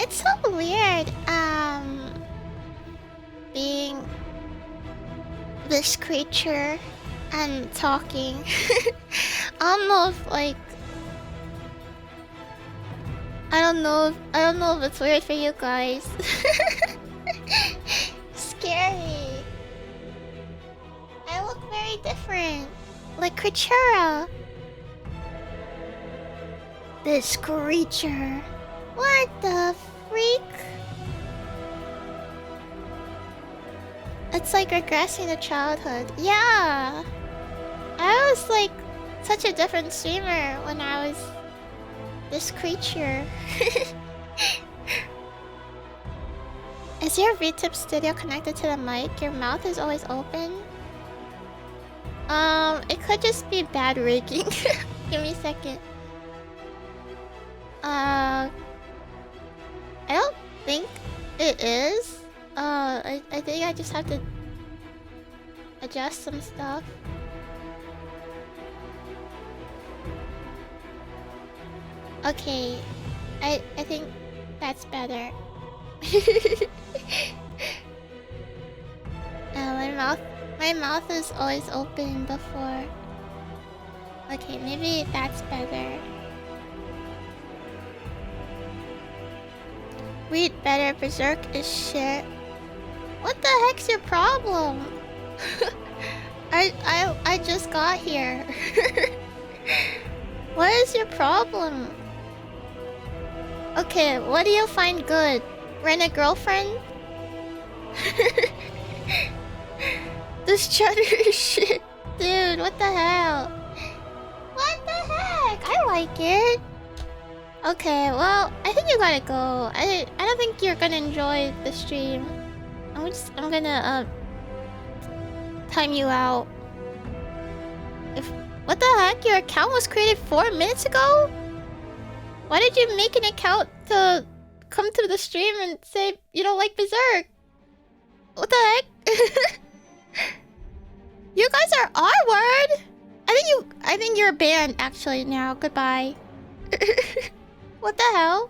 It's so weird, being this creature and talking. I don't know if like I don't know if it's weird for you guys. Scary. I look very different. Like Creatura. This creature. What the freak? It's like regressing to childhood. Yeah. I was like such a different streamer when I was this creature. Is your VTip studio connected to the mic? Your mouth is always open? It could just be bad rigging. Give me a second. I don't think it is. I think I just have to adjust some stuff. Okay, I think that's better. My mouth is always open before. Okay, maybe that's better. Read better. Berserk is shit. What the heck's your problem? I just got here. What is your problem? Okay, what do you find good? Rent a girlfriend? This cheddar is shit. Dude, what the hell? What the heck? I like it. Okay, well, I think you gotta go. I don't think you're gonna enjoy the stream. I'm gonna time you out. What the heck? Your account was created 4 minutes ago? Why did you make an account to come to the stream and say you don't like Berserk? What the heck? You guys are R-word. I think you're banned actually now. Goodbye. What the hell?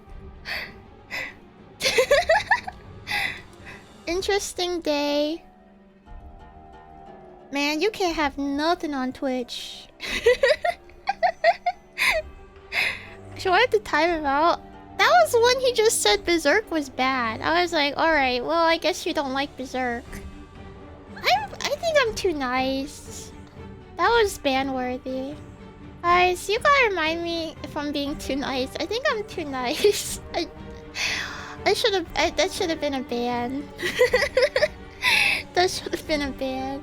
Interesting day. Man, you can't have nothing on Twitch. Should I have to time him out? That was when he just said Berserk was bad. I was like, alright, well, I guess you don't like Berserk. I think I'm too nice. That was ban-worthy. Guys, you gotta remind me if I'm being too nice. I think I'm too nice. That should have been a ban. That should have been a ban.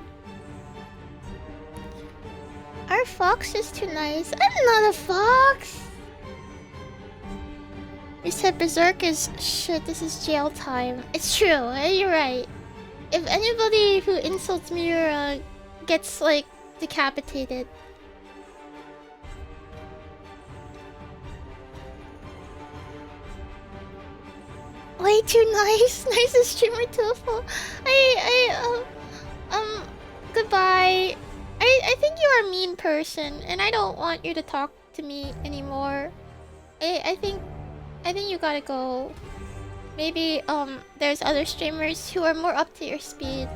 Our fox is too nice. I'm not a fox. You said Berserk is shit. This is jail time. It's true. You're right. If anybody who insults me gets like decapitated. Way too nice. Nicest streamer Tofu. Goodbye. I think you are a mean person, and I don't want you to talk to me anymore. I think you gotta go. Maybe there's other streamers who are more up to your speed.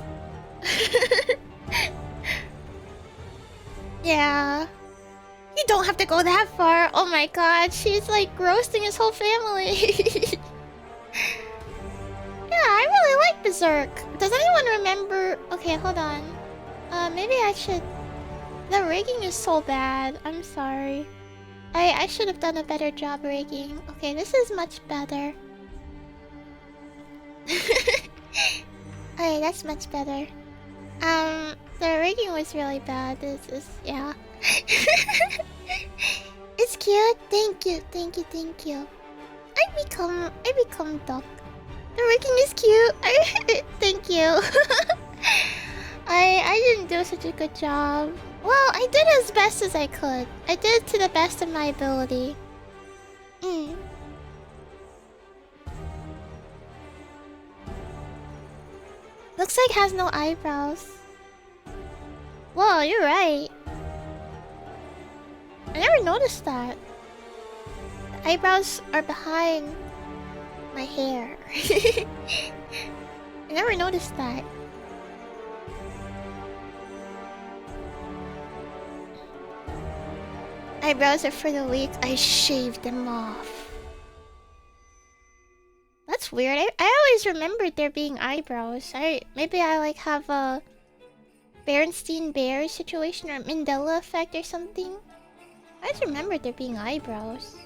Yeah. You don't have to go that far. Oh my god, she's like roasting his whole family. Yeah, I really like Berserk. Does anyone remember? Okay, hold on. Maybe I should. The rigging is so bad. I'm sorry. I should have done a better job rigging. Okay, this is much better. Okay, that's much better. The rigging was really bad. This is yeah. It's cute. Thank you. I become duck. The rigging is cute. Thank you. I didn't do such a good job. Well, I did as best as I could. I did to the best of my ability. Looks like has no eyebrows. Whoa, you're right. I never noticed that. The eyebrows are behind. my hair. I never noticed that. Eyebrows are for the weak. I shaved them off. That's weird. I always remembered there being eyebrows. Maybe I like have a Berenstein Bear situation or Mandela effect or something. I just remembered there being eyebrows.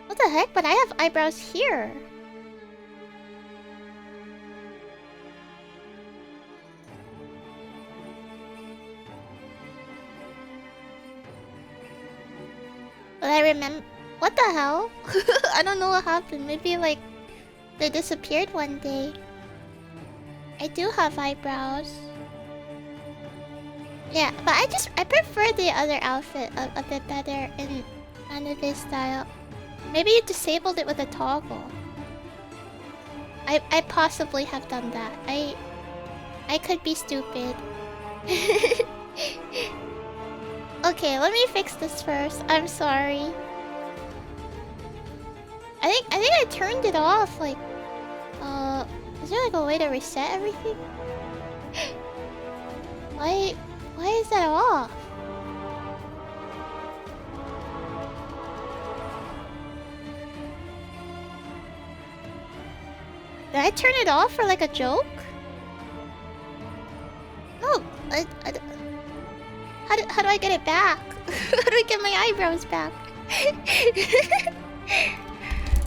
What the heck? But I have eyebrows here. But I remember... What the hell? I don't know what happened. Maybe like they disappeared one day. I do have eyebrows. Yeah, but I prefer the other outfit a bit better in anime style. Maybe you disabled it with a toggle. I possibly have done that. I could be stupid. Okay, let me fix this first. I'm sorry. I think I turned it off. Like, is there like a way to reset everything? Why is that off? Did I turn it off for like a joke? No, how do I get it back? How do I get my eyebrows back?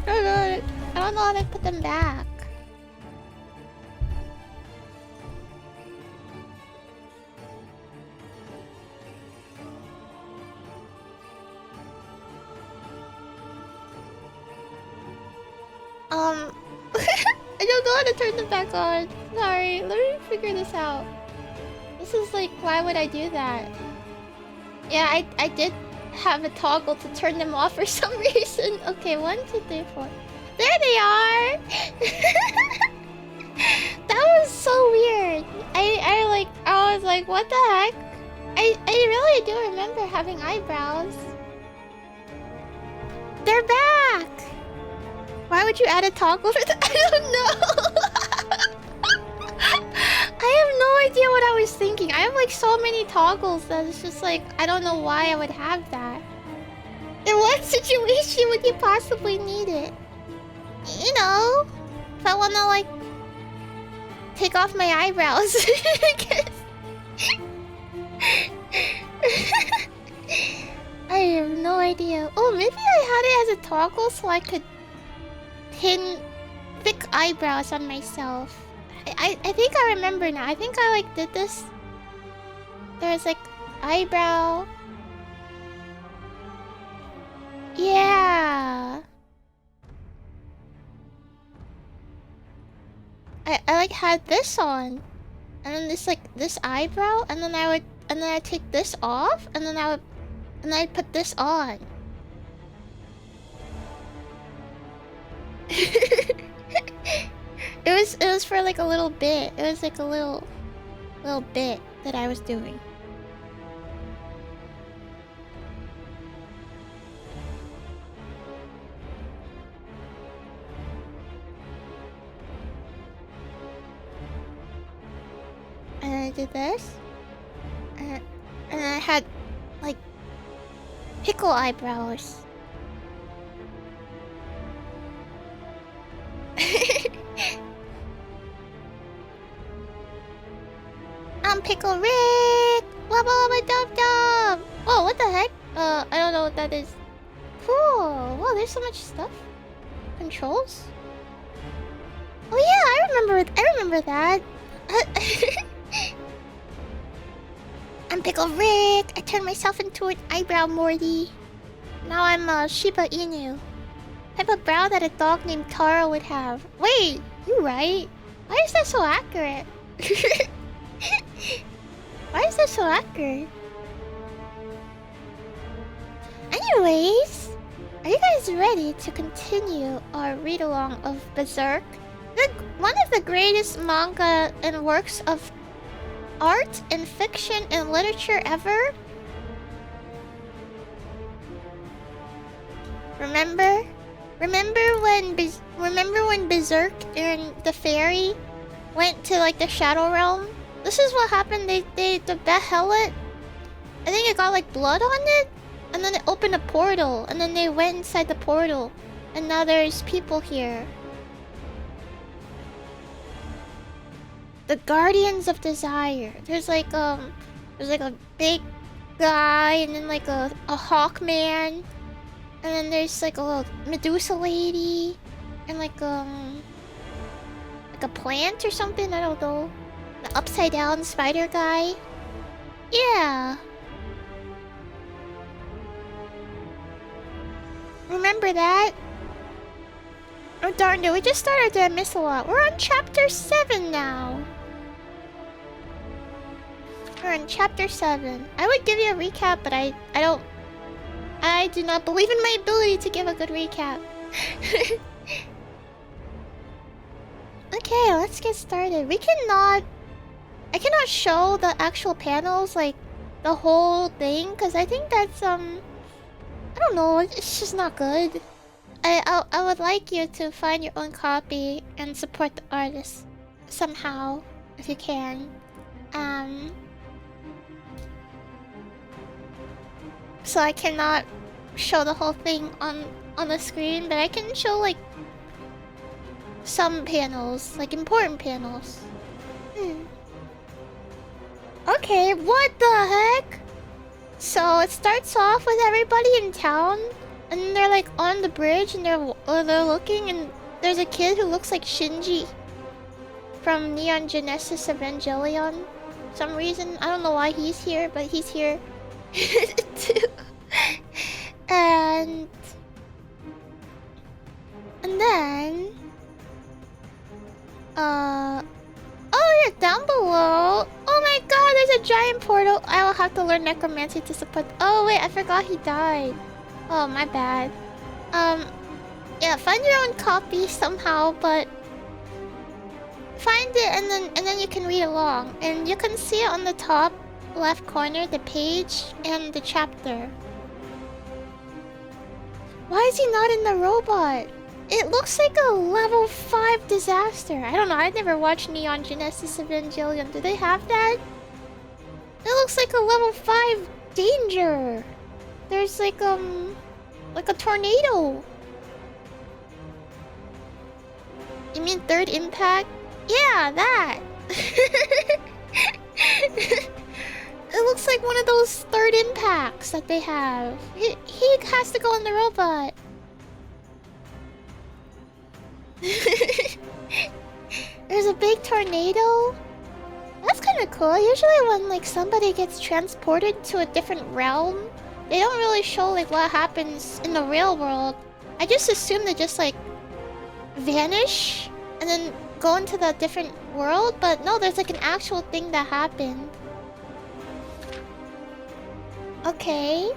I don't know how to put them back. I don't know how to turn them back on. Sorry, let me figure this out. This is like, why would I do that? Yeah, I did have a toggle to turn them off for some reason. Okay, 1, 2, 3, 4. There they are! That was so weird. I was like, what the heck? I really do remember having eyebrows. They're back! Why would you add a toggle for that? I don't know. I have no idea what I was thinking. I have like so many toggles that it's just like, I don't know why I would have that. In what situation would you possibly need it? You know, if I wanna like take off my eyebrows. I guess. I have no idea. Oh, maybe I had it as a toggle so I could pin thick eyebrows on myself. I think I remember now. I think I like did this. There's like eyebrow. Yeah. I like had this on. And then this eyebrow, and then I'd take this off, and then I'd put this on. It was for like a little bit. It was like a little bit that I was doing. And I did this. And I had like pickle eyebrows. I'm Pickle Rick! Wubba wubba dub dub! Oh, what the heck? I don't know what that is. Cool! Wow, there's so much stuff. Controls? Oh yeah, I remember that. I'm Pickle Rick! I turned myself into an eyebrow Morty. Now I'm Shiba Inu. Type of brow that a dog named Taro would have. Wait, you right? Why is that so accurate? Why is that so accurate? Anyways, are you guys ready to continue our read-along of Berserk? One of the greatest manga and works of art and fiction and literature ever? Remember? Remember when Berserk and the fairy went to like the Shadow Realm? This is what happened. The Behelit, I think it got like blood on it, and then it opened a portal, and then they went inside the portal, and now there's people here. The Guardians of Desire. There's like a big guy, and then like a hawk man, and then there's like a little Medusa lady, and like a plant or something. I don't know. The upside down spider guy. Yeah. Remember that? Oh darn, did we just started? Did I miss a lot? We're on chapter 7 now. We're on chapter 7. I would give you a recap, but I do not believe in my ability to give a good recap. Okay, let's get started. I cannot show the actual panels, like the whole thing, because I think that's I don't know, it's just not good. I would like you to find your own copy and support the artist somehow, if you can. So I cannot show the whole thing on the screen, but I can show like some panels, like important panels. Okay, what the heck? So it starts off with everybody in town, and they're like on the bridge, and they're looking, and there's a kid who looks like Shinji from Neon Genesis Evangelion. For some reason, I don't know why he's here, but he's here too. And then oh yeah, down below. Oh my god, there's a giant portal. I will have to learn necromancy to support. Oh wait, I forgot he died. Oh, my bad. Yeah, find your own copy somehow, but find it and then you can read along. And you can see it on the top left corner, the page and the chapter. Why is he not in the robot? It looks like a level 5 disaster. I don't know, I never watched Neon Genesis Evangelion. Do they have that? It looks like a level 5 danger. There's like a tornado. You mean third impact? Yeah, that. It looks like one of those third impacts that they have. He has to go on the robot. There's a big tornado. That's kind of cool. Usually when like somebody gets transported to a different realm, they don't really show like what happens in the real world. I just assume they just like vanish and then go into the different world, but no, there's like an actual thing that happened. Okay.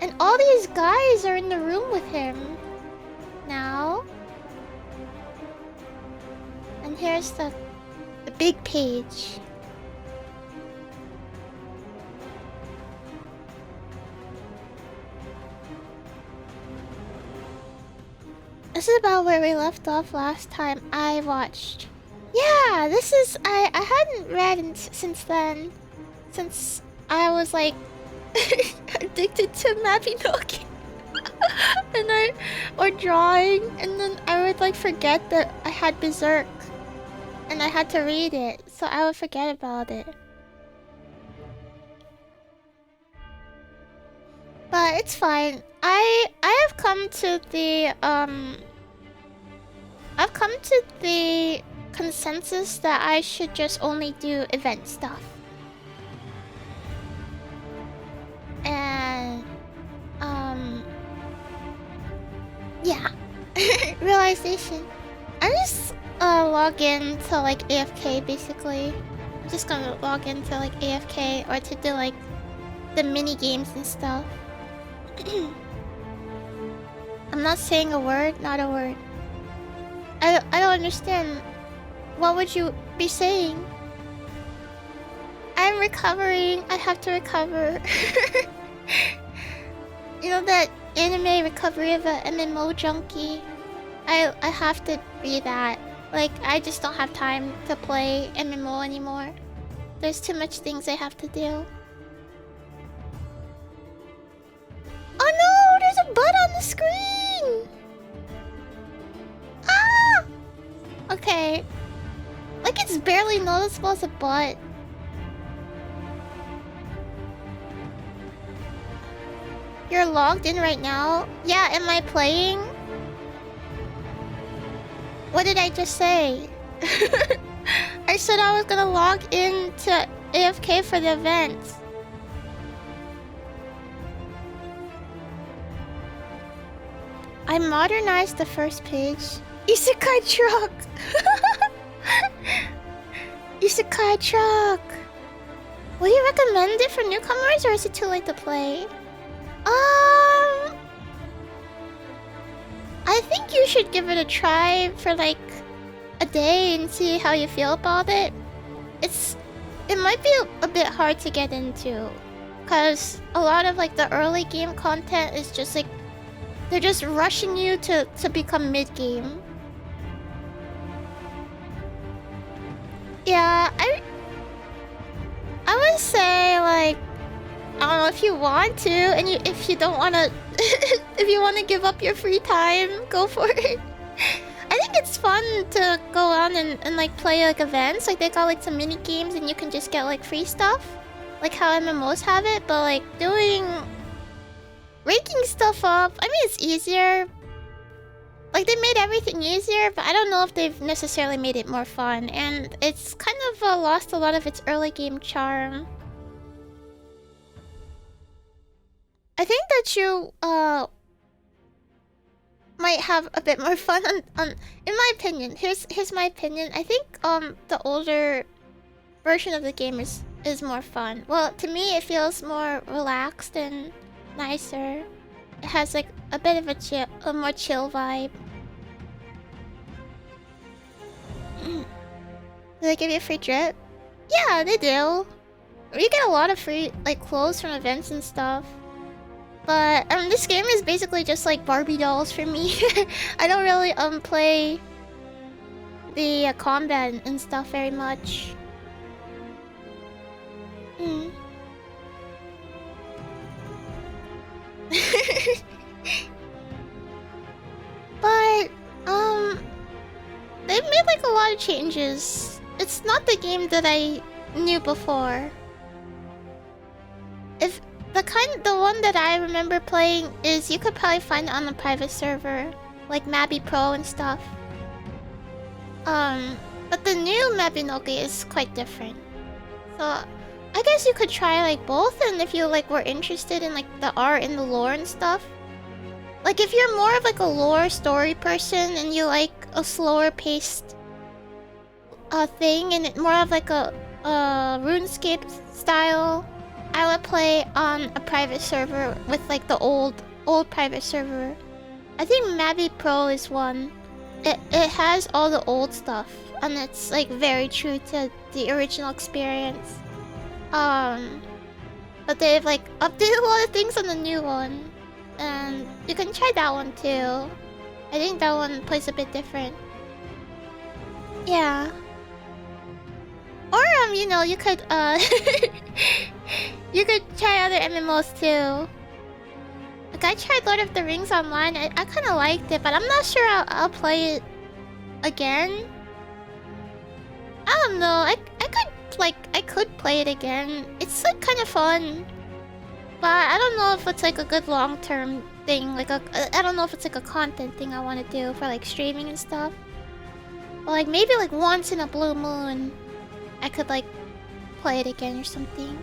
And all these guys are in the room with him now. And here's the big page. This is about where we left off last time I watched. Yeah, this is... I hadn't read since then. Since I was like... addicted to Mabinogi. Or drawing. And then I would like forget that I had Berserk. And I had to read it. So I would forget about it. But it's fine. I have come to the I've come to the consensus that I should just only do event stuff. And yeah. Realization. I'm just log in to like AFK basically. I'm just gonna log into like AFK or to do like the mini games and stuff. I'm not saying a word, not a word. I don't understand. What would you be saying? I'm recovering. I have to recover. You know that anime recovery of a MMO junkie? I have to be that. Like, I just don't have time to play MMO anymore. There's too much things I have to do. Oh no! There's a butt on the screen! Ah! Okay. Like, it's barely noticeable as a butt. You're logged in right now? Yeah, am I playing? What did I just say? I said I was gonna log in to AFK for the event. I modernized the first page. Isekai truck! Isekai truck! Would you recommend it for newcomers or is it too late to play? I think you should give it a try for like a day and see how you feel about it. It might be a bit hard to get into, cause a lot of like the early game content is just like they're just rushing you to become mid game. Yeah, I would say like, I don't know, if you want to, and if you don't want to, if you want to give up your free time, go for it. I think it's fun to go on and like play like events. Like they got like some mini games and you can just get like free stuff, like how MMOs have it. But like ranking stuff up, I mean it's easier. Like they made everything easier, but I don't know if they've necessarily made it more fun. And it's kind of lost a lot of its early game charm. I think that you might have a bit more fun on in my opinion. Here's my opinion. I think the older version of the game is more fun. Well, to me it feels more relaxed and nicer. It has like a bit of a more chill vibe. Do they give you a free drip? Yeah, they do. You get a lot of free like clothes from events and stuff. But this game is basically just like Barbie dolls for me. I don't really play the combat and stuff very much. But they've made like a lot of changes. It's not the game that I knew before. If the one that I remember playing is you could probably find it on a private server, like Mabby Pro and stuff. But the new Mabinogi is quite different. So I guess you could try like both, and if you like were interested in like the art and the lore and stuff. Like if you're more of like a lore story person and you like a slower paced thing and more of like a RuneScape style, I would play on a private server with like the old private server. I think Mabby Pro is one. It has all the old stuff and it's like very true to the original experience. But they've like updated a lot of things on the new one. And you can try that one too. I think that one plays a bit different. Yeah. Or you know, you could you could try other MMOs too. Like I tried Lord of the Rings Online. I kind of liked it, but I'm not sure I'll play it again. I don't know. I could play it again. It's like kind of fun, but I don't know if it's like a good long-term thing. Like I don't know if it's like a content thing I want to do for like streaming and stuff. But like maybe like once in a blue moon, I could like play it again or something.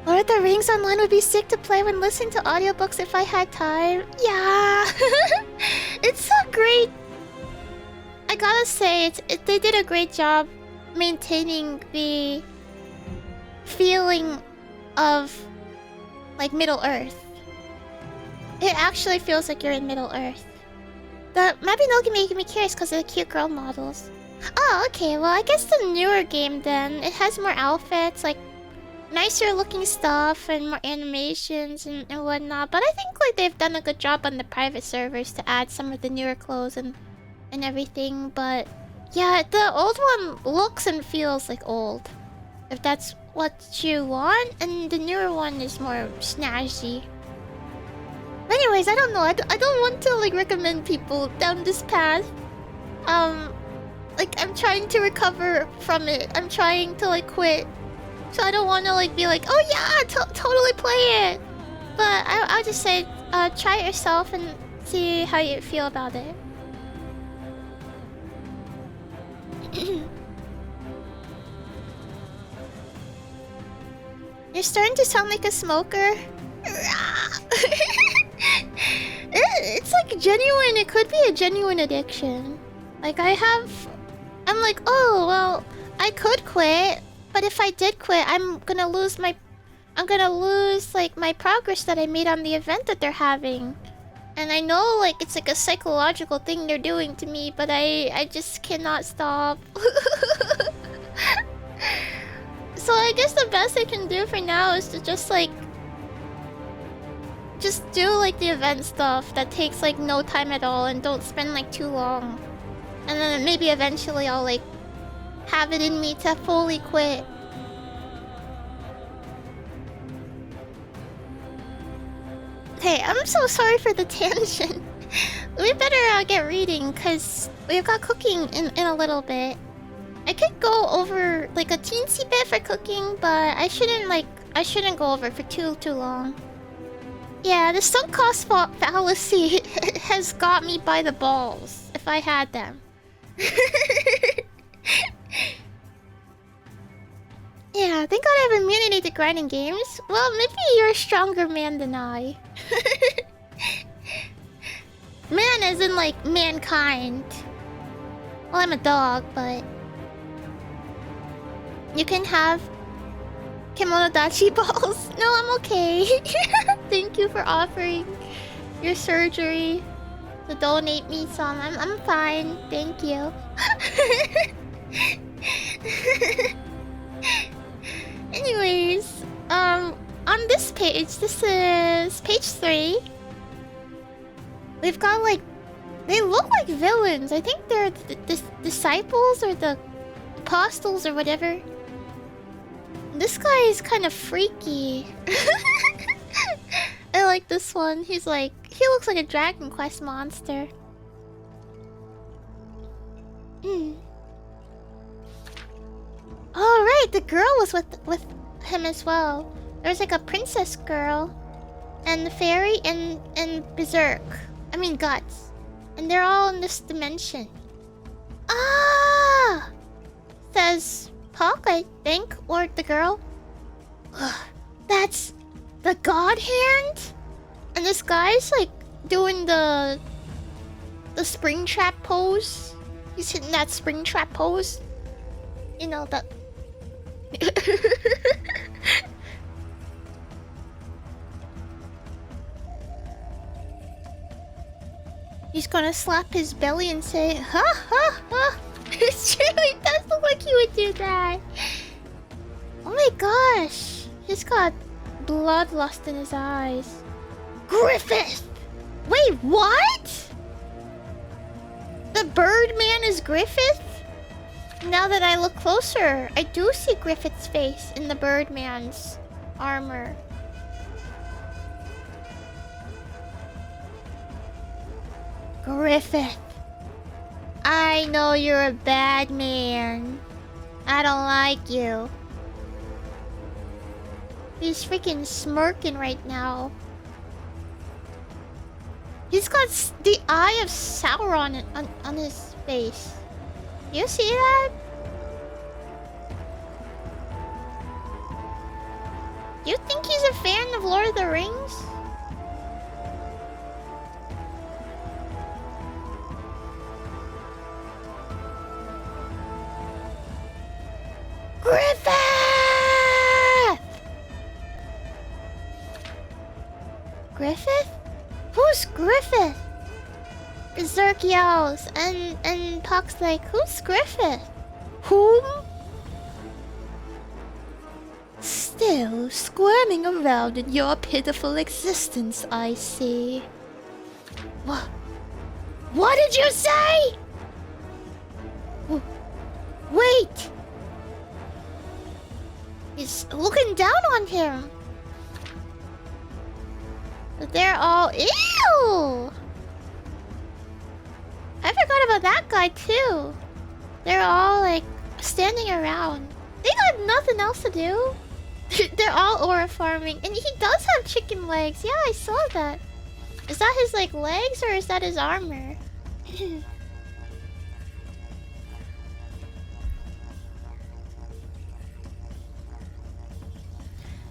Lord of the Rings Online would be sick to play when listening to audiobooks if I had time. Yeah, it's so great. I gotta say, they did a great job maintaining the feeling of like Middle Earth. It actually feels like you're in Middle Earth. The Mabinogi making me curious because of the cute girl models. Oh, okay. Well, I guess the newer game then. It has more outfits, like nicer looking stuff and more animations and whatnot. But I think like they've done a good job on the private servers to add some of the newer clothes and everything. But yeah, the old one looks and feels like old, if that's what you want, and the newer one is more snazzy. Anyways, I don't know. I don't want to like recommend people down this path. Like I'm trying to recover from it. I'm trying to like quit. So I don't want to like be like, oh yeah, totally play it. But I'll just say, try it yourself and see how you feel about it. You're starting to sound like a smoker. It's like genuine. It could be a genuine addiction. Like I'm like, oh well, I could quit, but if I did quit, I'm gonna lose like my progress that I made on the event that they're having. And I know like it's like a psychological thing they're doing to me, but I just cannot stop. So I guess the best I can do for now is to just do like the event stuff that takes like no time at all and don't spend like too long. And then maybe eventually I'll like have it in me to fully quit. Hey, I'm so sorry for the tangent. We better get reading because we've got cooking in a little bit. I could go over like a teensy bit for cooking, but I shouldn't go over for too long. Yeah, the sunk cost fallacy has got me by the balls if I had them. Yeah, thank God I have immunity to grinding games. Well, maybe you're a stronger man than I. Man as in like mankind. Well, I'm a dog, but you can have Kimonodachi balls. No, I'm okay. Thank you for offering your surgery to donate me some. I'm fine. Thank you. Anyways, on this page, this is page 3. We've got like, they look like villains. I think they're the disciples or the apostles or whatever. This guy is kind of freaky. I like this one. He looks like a Dragon Quest monster. Oh right, the girl was with him as well. There's like a princess girl, and the fairy and Berserk. I mean Guts, and they're all in this dimension. Ah, says Puck, I think, or the girl. That's the God Hand, and this guy's like doing the spring trap pose. He's hitting that spring trap pose. You know that. He's gonna slap his belly and say, "Ha ha ha!" It's true. It does look like he would do that. Oh my gosh, he's got bloodlust in his eyes. Griffith! Wait, what? The Birdman is Griffith? Now that I look closer, I do see Griffith's face in the Birdman's armor. Griffith. I know you're a bad man. I don't like you. He's freaking smirking right now. He's got the eye of Sauron on his face. You see that? You think he's a fan of Lord of the Rings? Griffith! Griffith? Who's Griffith? Berserk yells, and Puck's like, who's Griffith? Whom? Still squirming around in your pitiful existence, I see. What did you say? Wait! He's looking down on him. They're all... Ew! I forgot about that guy too. They're all like standing around. They got nothing else to do. They're all aura farming. And he does have chicken legs. Yeah, I saw that. Is that his like legs or is that his armor?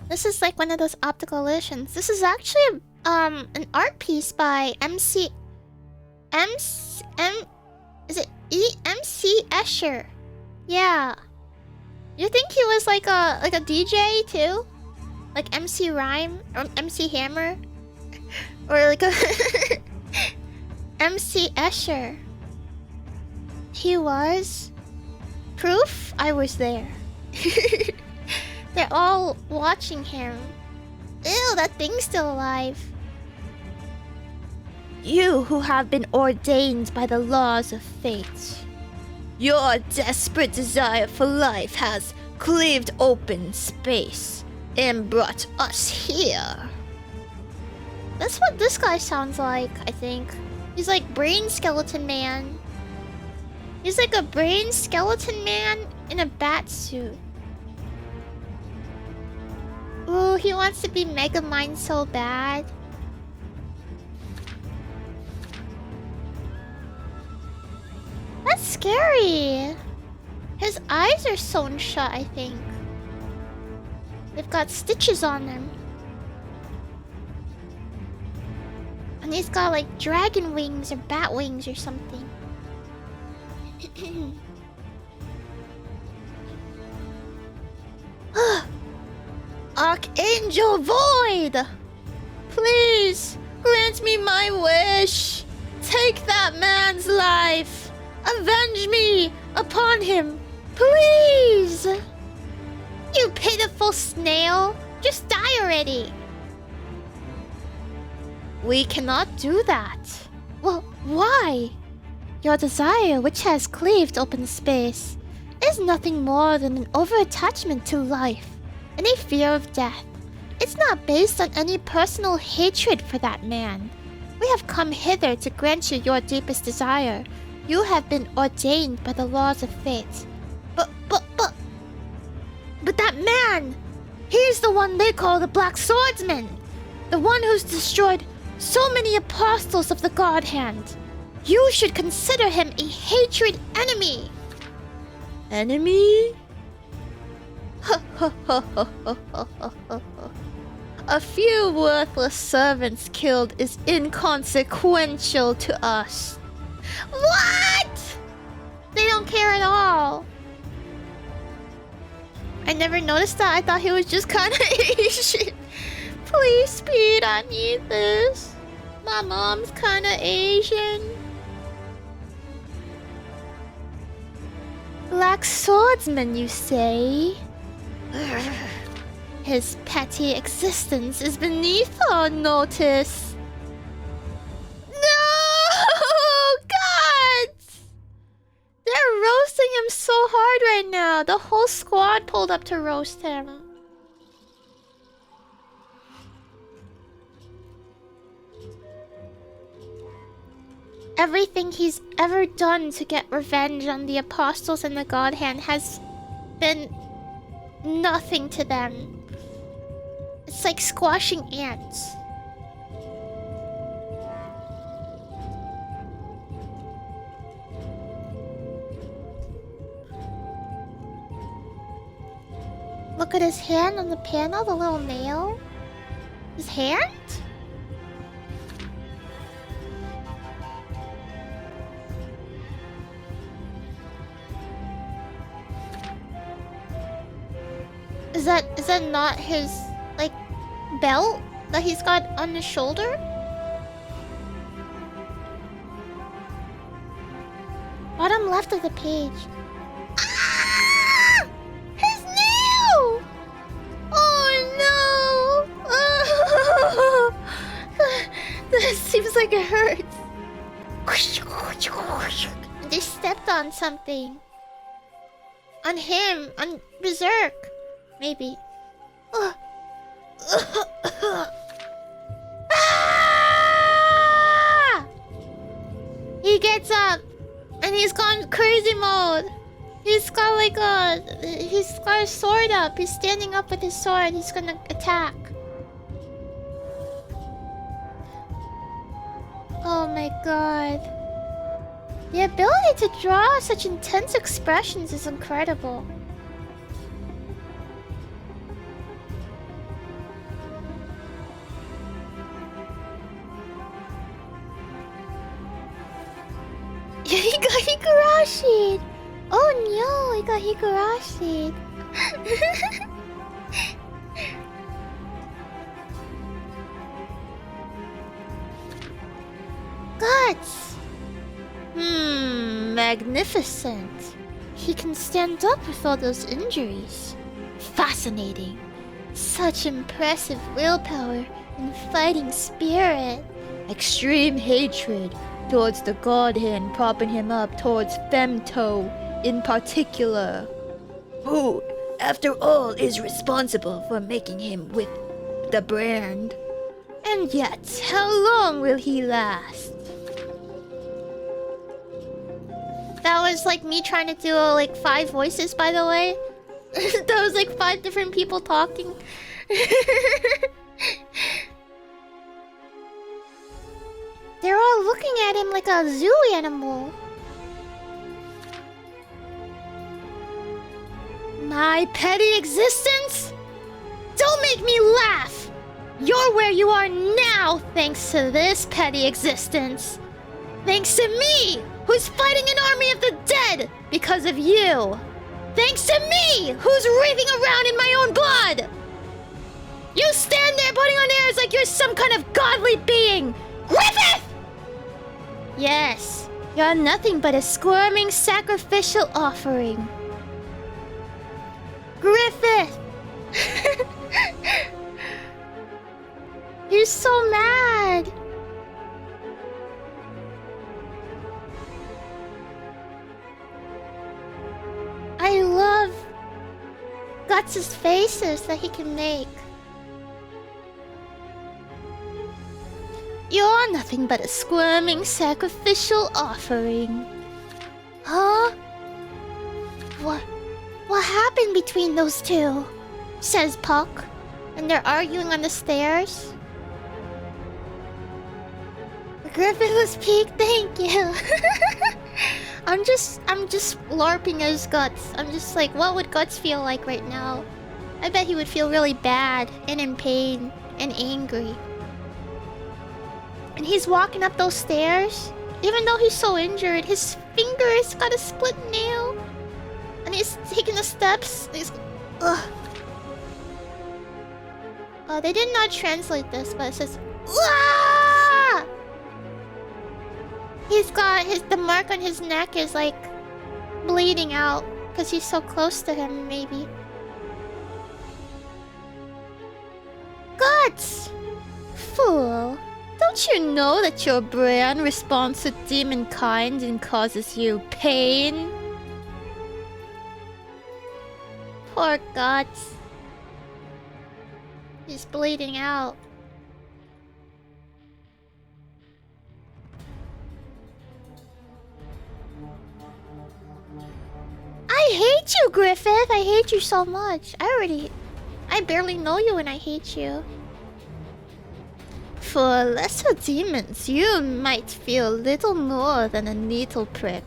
This is like one of those optical illusions. This is actually an art piece by MC Escher. Yeah. You think he was like a DJ too? Like MC Rhyme or MC Hammer? Or like a MC Escher. He was proof I was there. They're all watching him. Ew, that thing's still alive. You who have been ordained by the laws of fate. Your desperate desire for life has cleaved open space and brought us here. That's what this guy sounds like, I think. He's like Brain Skeleton Man. He's like a Brain Skeleton Man in a bat suit. Ooh, he wants to be Megamind so bad. That's scary. His eyes are sewn shut, I think. They've got stitches on them. And he's got like dragon wings or bat wings or something. Archangel Void! Please, grant me my wish. Take that man's life. Avenge me upon him, please! You pitiful snail! Just die already! We cannot do that. Well, why? Your desire, which has cleaved open space, is nothing more than an over-attachment to life and a fear of death. It's not based on any personal hatred for that man. We have come hither to grant you your deepest desire. You have been ordained by the laws of fate. But that man! He's the one they call the Black Swordsman! The one who's destroyed so many apostles of the God Hand. You should consider him a hatred enemy! Enemy? A few worthless servants killed is inconsequential to us. What? They don't care at all. I never noticed that. I thought he was just kind of Asian. Please, Speed, I need this. My mom's kind of Asian. Black Swordsman, you say? His petty existence is beneath our notice. No! God! They're roasting him so hard right now. The whole squad pulled up to roast him. Everything he's ever done to get revenge on the apostles and the God Hand has been nothing to them. It's like squashing ants. Look at his hand on the panel, the little nail. His hand? Is that not his, like, belt that he's got on his shoulder? left of the page. Ah! His nail! Oh no! This seems like it hurts. They stepped on something. On him. On Berserk. Maybe. Ah! He gets up. And he's gone crazy mode. He's got like he's got his sword up. He's standing up with his sword. He's gonna attack. Oh my god. The ability to draw such intense expressions is incredible. Yeah, he got Higurashi'd! Oh no, he got Higurashi'd. Guts! Magnificent. He can stand up with all those injuries. Fascinating. Such impressive willpower and fighting spirit. Extreme hatred towards the god hand propping him up towards Femto in particular. Who, after all, is responsible for making him with the brand. And yet, how long will he last? That was like me trying to do like 5 voices, by the way. That was like 5 different people talking. They're all looking at him like a zoo animal. My petty existence? Don't make me laugh! You're where you are now thanks to this petty existence. Thanks to me, who's fighting an army of the dead because of you. Thanks to me, who's raving around in my own blood. You stand there putting on airs like you're some kind of godly being. Griffith! Yes, you're nothing but a squirming sacrificial offering. Griffith! You're so mad. I love Guts' faces that he can make. You're nothing but a squirming sacrificial offering. Huh? What happened between those two? Says Puck. And they're arguing on the stairs. Griffith was peaked, thank you. I'm just LARPing as Guts. I'm just like, what would Guts feel like right now? I bet he would feel really bad and in pain and angry. And he's walking up those stairs. Even though he's so injured, his finger's got a split nail. And he's taking the steps. Ugh. They did not translate this, but it says, Wah! He's got the mark on his neck is like bleeding out because he's so close to him, maybe. Guts! Fool! Don't you know that your brand responds to demon kind and causes you pain? Poor Guts. He's bleeding out. I hate you, Griffith! I hate you so much. I barely know you and I hate you. For lesser demons, you might feel little more than a needle prick.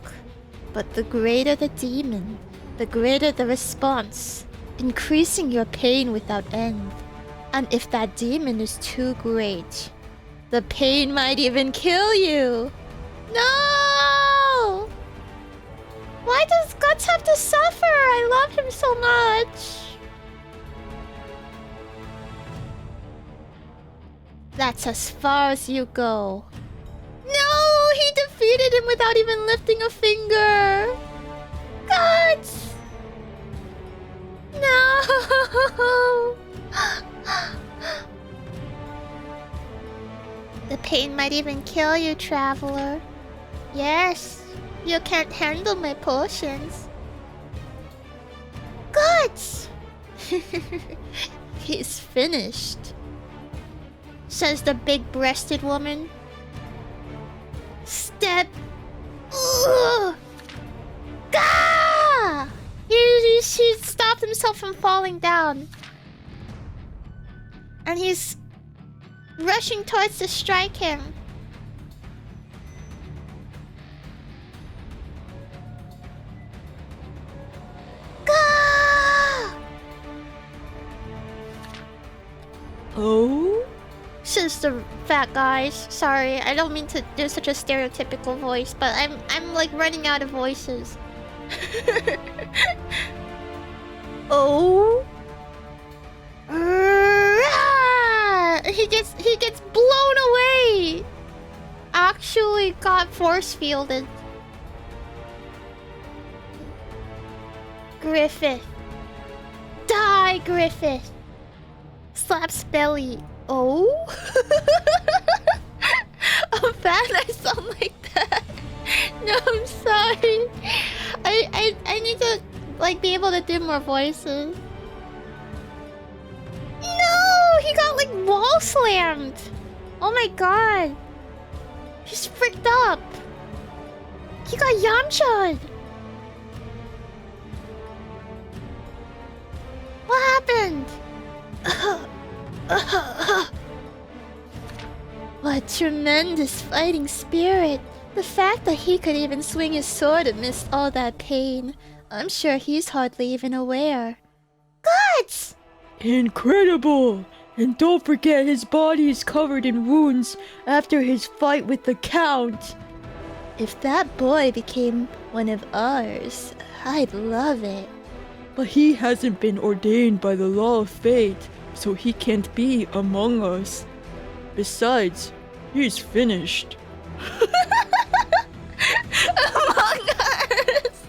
But the greater the demon, the greater the response, increasing your pain without end. And if that demon is too great, the pain might even kill you. No! Why does Guts have to suffer? I love him so much. That's as far as you go. No! He defeated him without even lifting a finger. Guts! No! The pain might even kill you, traveler. Yes, you can't handle my potions. Guts! He's finished, says the big-breasted woman. Step. Ugh. Gah! He stopped himself from falling down. And he's rushing towards to strike him. Gah! Oh? Says the fat guys. Sorry, I don't mean to do such a stereotypical voice, but I'm like running out of voices. Oh? He gets blown away. Actually got force fielded. Griffith. Die, Griffith. Slaps belly. Oh? I'm fat and I sound like that. No, I'm sorry. I need to like be able to do more voices. No, he got like wall slammed. Oh my god. He's freaked up. He got Yamcha'd. What happened? What tremendous fighting spirit. The fact that he could even swing his sword amidst all that pain. I'm sure he's hardly even aware. Guts! Incredible! And don't forget his body is covered in wounds after his fight with the Count. If that boy became one of ours, I'd love it. But he hasn't been ordained by the law of fate, so he can't be among us. Besides, he's finished. Among us!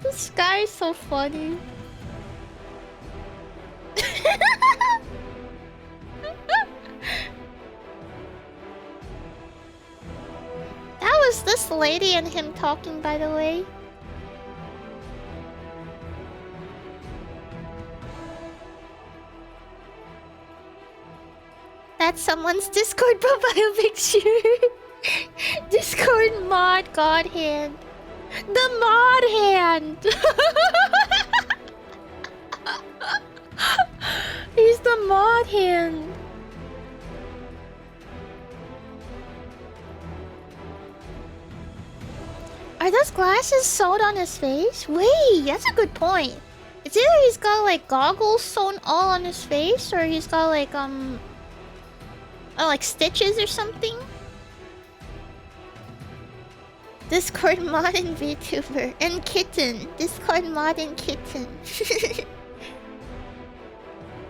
This guy is so funny. That was this lady and him talking, by the way. That's someone's Discord profile picture. Discord mod god hand. The mod hand. He's the mod hand. Are those glasses sewed on his face? Wait, that's a good point. It's either he's got like goggles sewn all on his face, or he's got like stitches or something. Discord mod and VTuber and kitten. Discord mod and kitten.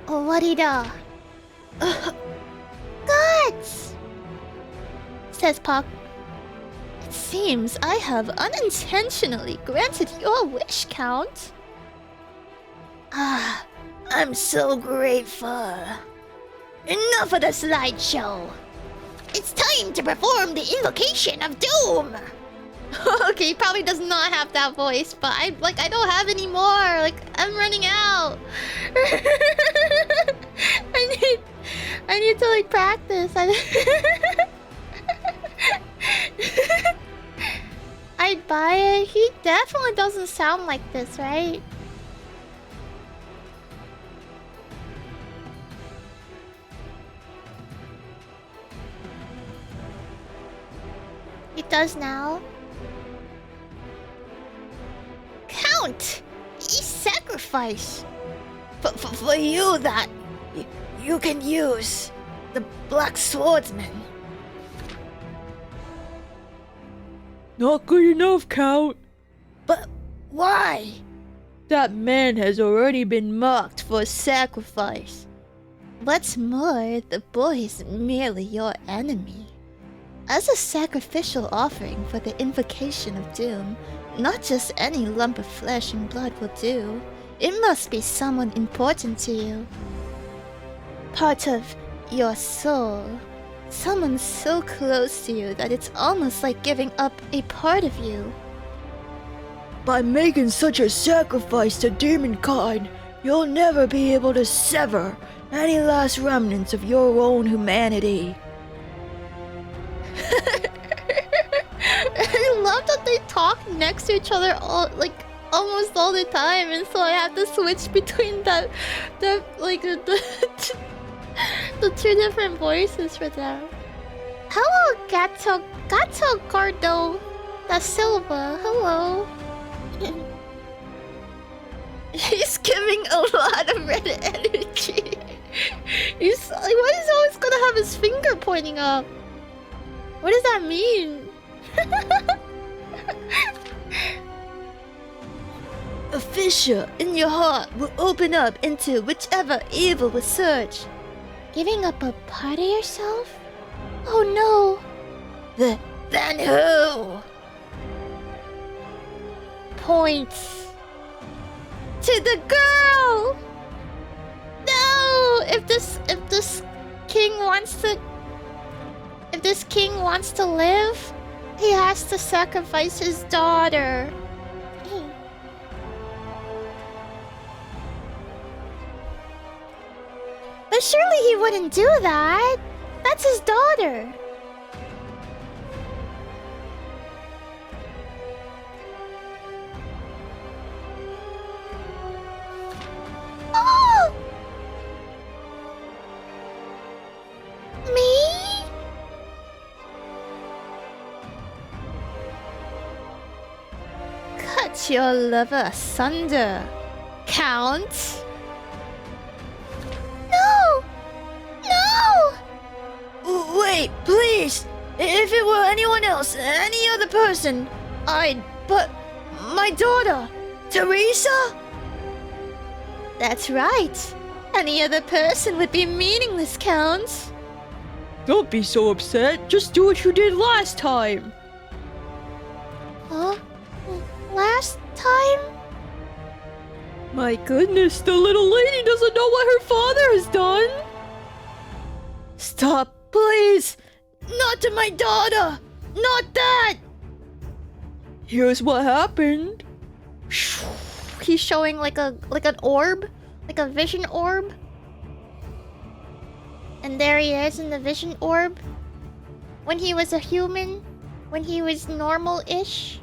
Oh, what-i-da. Guts! Says Puck. It seems I have unintentionally granted your wish, Count. Ah, I'm so grateful. Enough of the slideshow. It's time to perform the invocation of doom. Okay, he probably does not have that voice, but I don't have any more. Like, I'm running out. I need to like practice. I'd buy it. He definitely doesn't sound like this, right? It does now. Count! He sacrifice! For you that you can use the Black Swordsman. Not good enough, Count. But Why? That man has already been marked for a sacrifice. What's more, the boy is merely your enemy. As a sacrificial offering for the invocation of doom, not just any lump of flesh and blood will do. It must be someone important to you. Part of your soul. Someone so close to you that it's almost like giving up a part of you. By making such a sacrifice to demonkind, you'll never be able to sever any last remnants of your own humanity. I love that they talk next to each other almost all the time, and so I have to switch between the the two different voices for them. Hello, Gato Gardo da Silva. Hello. He's giving a lot of red energy. Why is he always gonna have his finger pointing up? What does that mean? A fissure in your heart will open up into whichever evil will surge. Giving up a part of yourself? Oh no! Then who? Points to the girl! No! If this king wants to live, he has to sacrifice his daughter. But surely he wouldn't do that. That's his daughter. Oh! Me? Cut your lover asunder, Count. No! No! Wait, please! If it were anyone else, any other person, but my daughter, Teresa? That's right. Any other person would be meaningless, Count. Don't be so upset. Just do what you did last time. Huh? Last time? My goodness, the little lady doesn't know what her father has done. Stop, please! Not to my daughter! Not that! Here's what happened. He's showing like an orb, like a vision orb. And there he is in the vision orb. When he was a human, when he was normal-ish.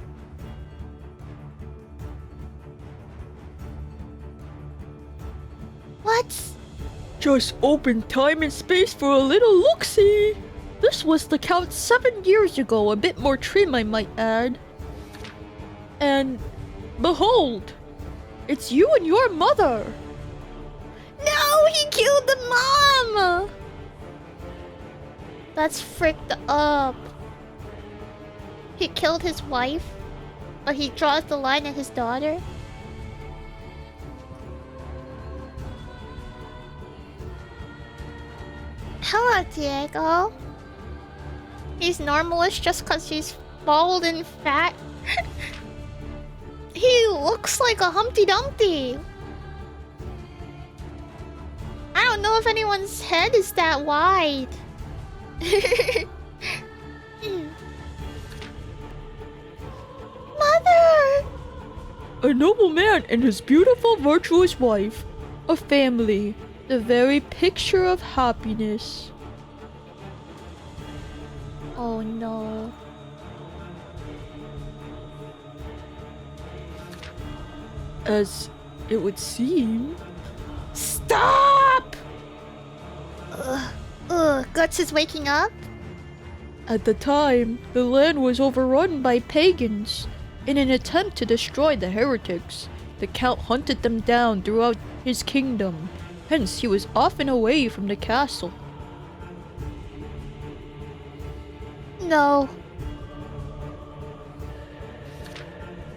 What? Just open time and space for a little look-see. This was the Count 7 years ago, a bit more trim I might add. And behold, it's you and your mother. No, he killed the mom! That's fricked up. He killed his wife, but he draws the line at his daughter. Hello, Diego. He's normalish just cause he's bald and fat. He looks like a Humpty Dumpty. I don't know if anyone's head is that wide. Mother! A noble man and his beautiful, virtuous wife. A family. The very picture of happiness. Oh no. As it would seem. Stop! Guts is waking up? At the time, the land was overrun by pagans. In an attempt to destroy the heretics, the Count hunted them down throughout his kingdom. Hence, he was often away from the castle. No.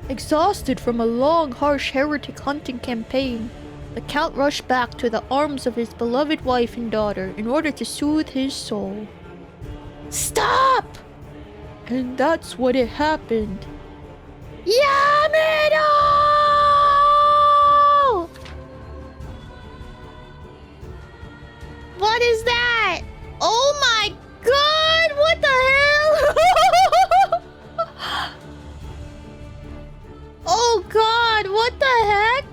Exhausted from a long, harsh heretic hunting campaign, the Count rushed back to the arms of his beloved wife and daughter in order to soothe his soul. Stop! And that's what it happened. Yamino! What is that? Oh my god! What the hell? Oh god, what the heck?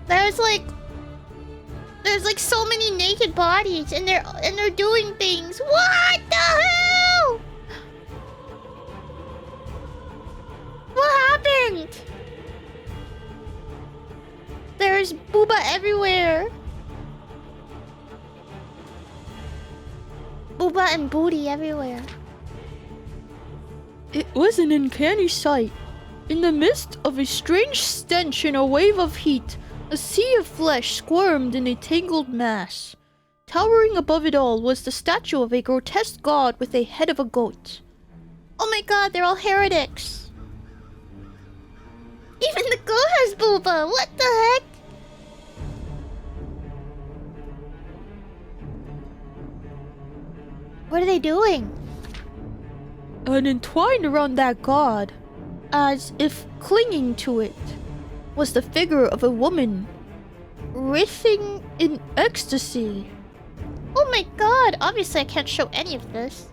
There's like so many naked bodies and they're doing things. What the hell? What happened? There's booba everywhere. Booba and booty everywhere. It was an uncanny sight. In the midst of a strange stench and a wave of heat, a sea of flesh squirmed in a tangled mass. Towering above it all was the statue of a grotesque god with a head of a goat. Oh my god, they're all heretics. Even the goat has booba. What the heck? What are they doing? And entwined around that god, as if clinging to it, was the figure of a woman, writhing in ecstasy. Oh my god, obviously I can't show any of this.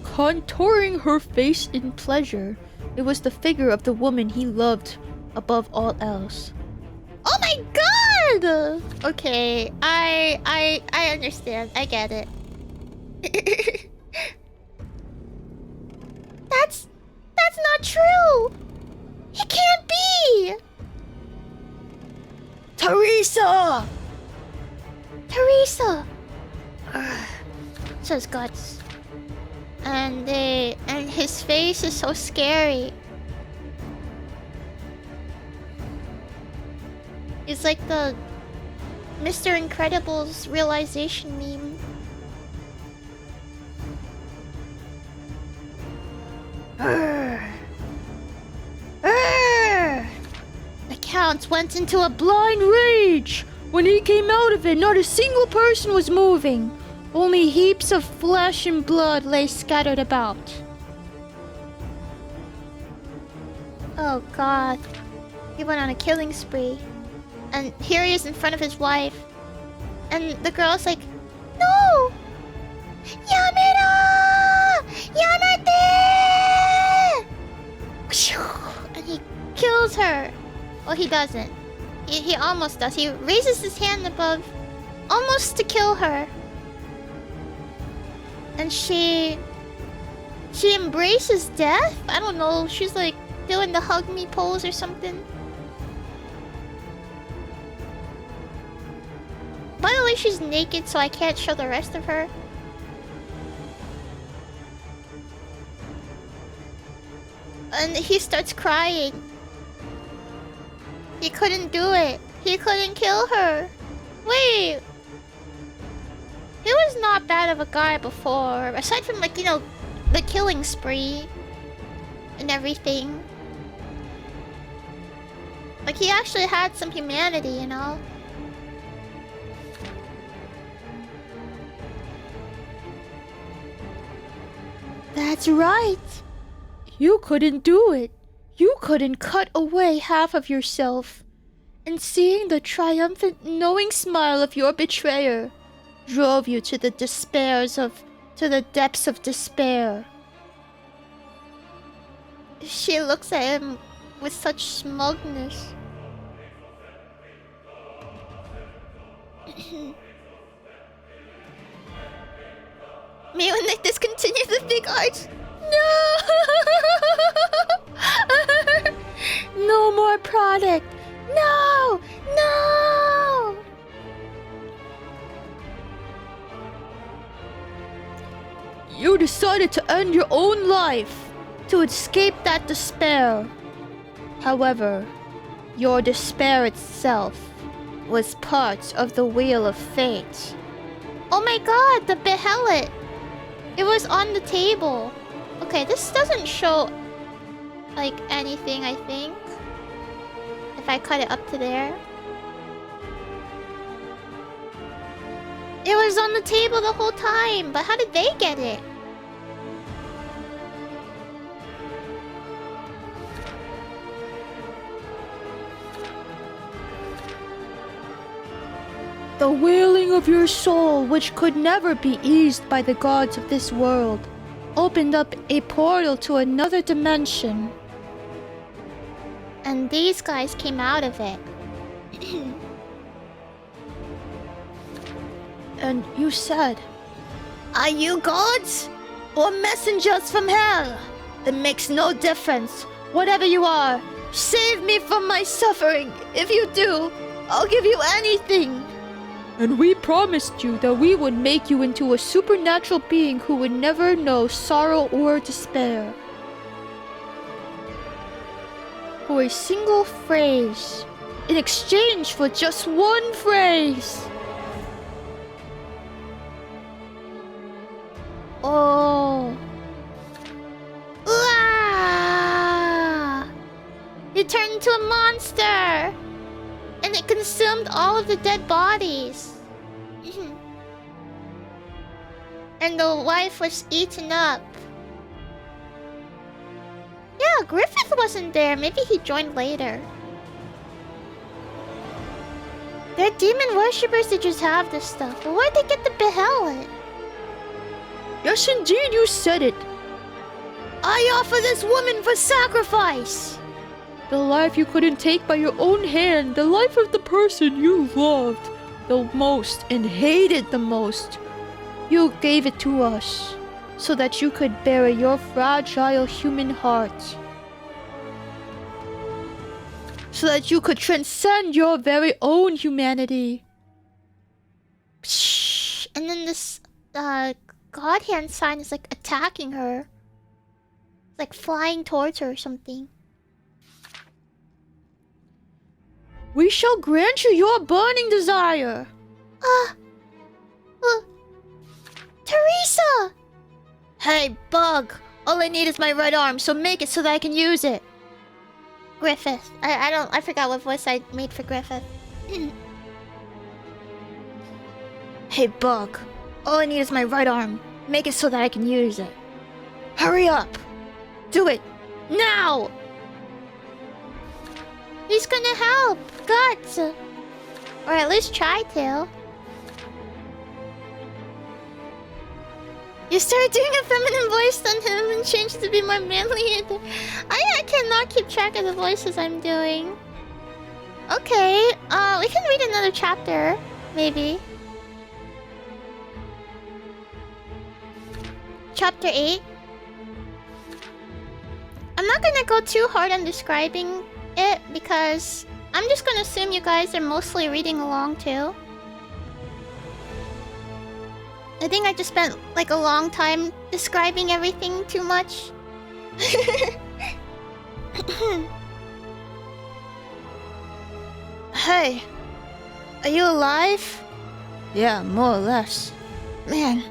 Contouring her face in pleasure, it was the figure of the woman he loved above all else. Oh my god! Okay, I understand. I get it. That's not true! It can't be! Teresa! Teresa! Says guts. And his face is so scary. It's like the Mr. Incredible's realization meme. The Count went into a blind rage. When he came out of it, not a single person was moving. Only heaps of flesh and blood lay scattered about. Oh god. He went on a killing spree. And here he is in front of his wife. And the girl's like, no! Yamera! Yamete! And he kills her. Well, he doesn't. He almost does. He raises his hand above, almost to kill her. And she embraces death? I don't know. She's like doing the hug me pose or something. By the way, she's naked, so I can't show the rest of her. And he starts crying. He couldn't do it. He couldn't kill her. Wait. He was not bad of a guy before. Aside from, like, you know, the killing spree and everything. Like, he actually had some humanity, you know? That's right. You couldn't do it. You couldn't cut away half of yourself. And seeing the triumphant, knowing smile of your betrayer drove you to the depths of despair. She looks at him with such smugness. Me when they discontinue the big arch. No! No more product. No! No! You decided to end your own life to escape that despair. However, your despair itself was part of the wheel of fate. Oh my god, the behelit! It was on the table. Okay, this doesn't show like anything, I think. If I cut it up to there. It was on the table the whole time, but how did they get it? The wailing of your soul, which could never be eased by the gods of this world, opened up a portal to another dimension. And these guys came out of it. And you said, "Are you gods or messengers from hell? It makes no difference. Whatever you are, save me from my suffering. If you do, I'll give you anything." And we promised you that we would make you into a supernatural being who would never know sorrow or despair. For a single phrase, in exchange for just one phrase. Oh. Ah! It turned into a monster! And it consumed all of the dead bodies. And the wife was eaten up. Yeah, Griffith wasn't there. Maybe he joined later. They're demon worshippers that just have this stuff. But where'd they get the behelit? Yes, indeed, you said it. I offer this woman for sacrifice. The life you couldn't take by your own hand, the life of the person you loved the most and hated the most. You gave it to us so that you could bury your fragile human heart. So that you could transcend your very own humanity. Psh, and then this God hand sign is like attacking her. It's like flying towards her or something. We shall grant you your burning desire. Teresa! Hey, Bug. All I need is my right arm, so make it so that I can use it. Griffith. I forgot what voice I made for Griffith. Hey, Bug. All I need is my right arm. Make it so that I can use it. Hurry up. Do it. Now! He's gonna help. Guts. Or at least try to. You started doing a feminine voice on him and changed it to be more manly. I cannot keep track of the voices I'm doing. Okay, we can read another chapter, maybe. Chapter 8. I'm not gonna go too hard on describing it because I'm just gonna assume you guys are mostly reading along too. I think I just spent like a long time describing everything too much. Hey, are you alive? Yeah, more or less. Man,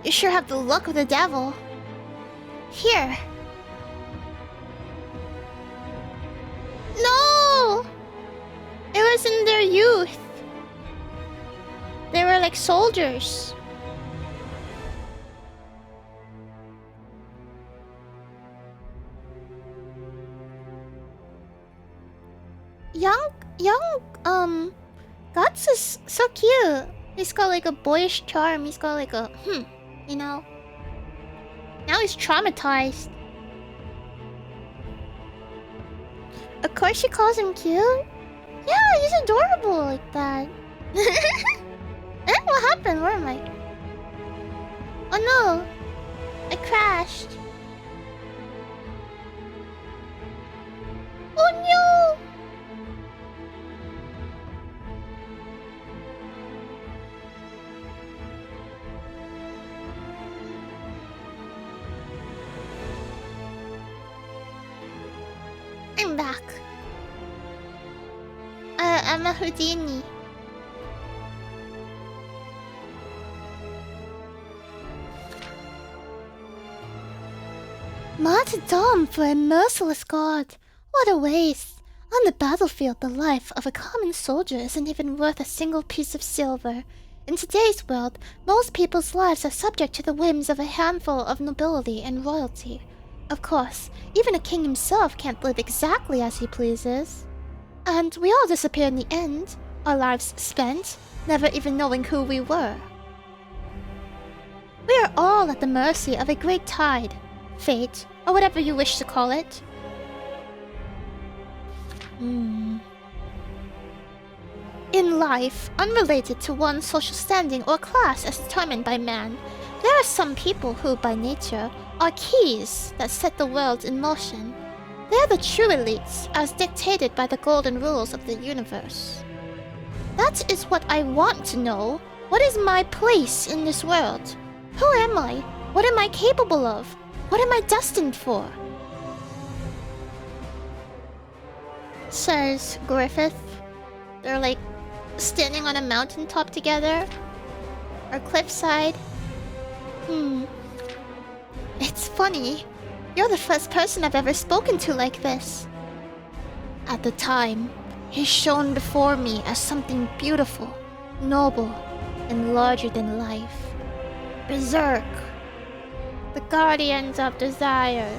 you sure have the luck of the devil. Here. No! It was in their youth. They were like soldiers. Young, Guts is so cute. He's got like a boyish charm. He's got like a, you know. Now he's traumatized. Of course she calls him cute. Yeah, he's adorable like that. Eh, what happened? Where am I? Oh no! I crashed. Oh no! I'm back. I'm a Houdini. Martyrdom for a merciless god. What a waste. On the battlefield, the life of a common soldier isn't even worth a single piece of silver. In today's world, most people's lives are subject to the whims of a handful of nobility and royalty. Of course, even a king himself can't live exactly as he pleases. And we all disappear in the end, our lives spent, never even knowing who we were. We are all at the mercy of a great tide, fate, or whatever you wish to call it. In life, unrelated to one's social standing or class as determined by man, there are some people who, by nature, are keys that set the world in motion. They are the true elites, as dictated by the golden rules of the universe. That is what I want to know. What is my place in this world? Who am I? What am I capable of? What am I destined for? Says Griffith. They're like standing on a mountaintop together. Or cliffside. It's funny. You're the first person I've ever spoken to like this. At the time, he shone before me as something beautiful, noble, and larger than life. Berserk. The guardians of desire.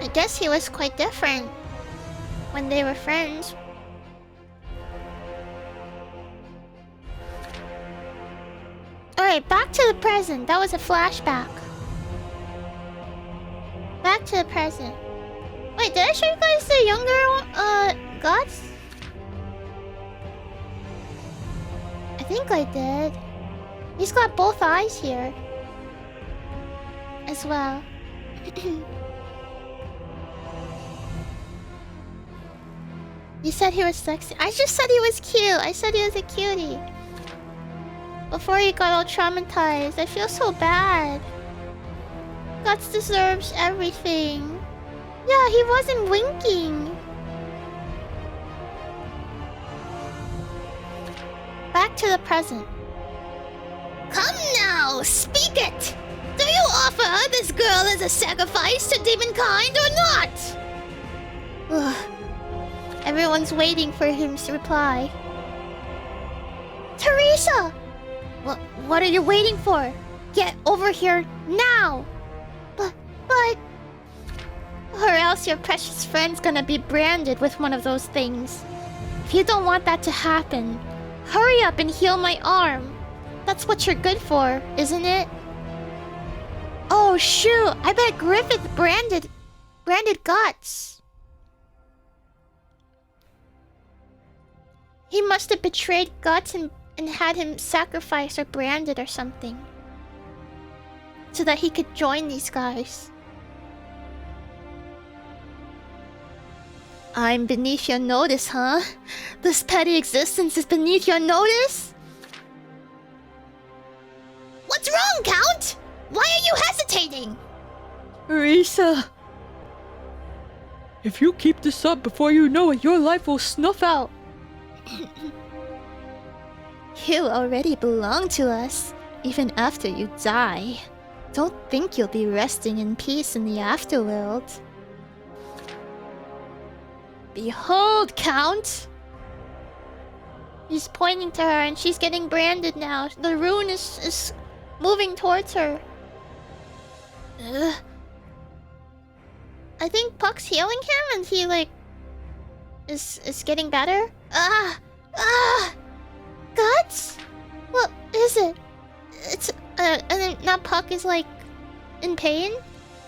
I guess he was quite different when they were friends. Alright, back to the present. That was a flashback. Back to the present. Wait, did I show you guys the younger gods? I think I did. He's got both eyes here. As well. You said he was sexy. I just said he was cute. I said he was a cutie. Before he got all traumatized. I feel so bad. Guts deserves everything. Yeah, he wasn't winking. Back to the present. Come now, speak it! Do you offer this girl as a sacrifice to demonkind or not? Ugh. Everyone's waiting for him to reply. Teresa! What are you waiting for? Get over here now! But... Or else your precious friend's gonna be branded with one of those things. If you don't want that to happen, hurry up and heal my arm. That's what you're good for, isn't it? Oh shoot, I bet Griffith branded Guts. He must have betrayed Guts and had him sacrificed or branded or something. So that he could join these guys. I'm beneath your notice, huh? This petty existence is beneath your notice? What's wrong, Count? Why are you hesitating? Teresa! If you keep this up before you know it, your life will snuff out. You already belong to us, even after you die. Don't think you'll be resting in peace in the afterworld. Behold, Count! He's pointing to her and she's getting branded now. The rune is moving towards her. Ugh. I think Puck's healing him and he like is getting better. Guts? What is it? It's and then now Puck is like in pain.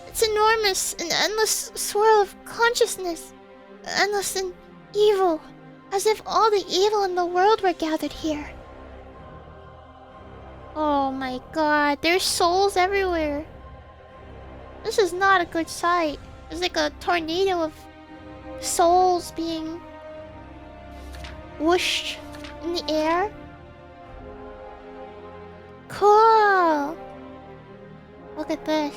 It's enormous, an endless swirl of consciousness, endless and evil, as if all the evil in the world were gathered here. Oh my god, there's souls everywhere. This is not a good sight. There's like a tornado of souls being whooshed in the air. Cool! Look at this.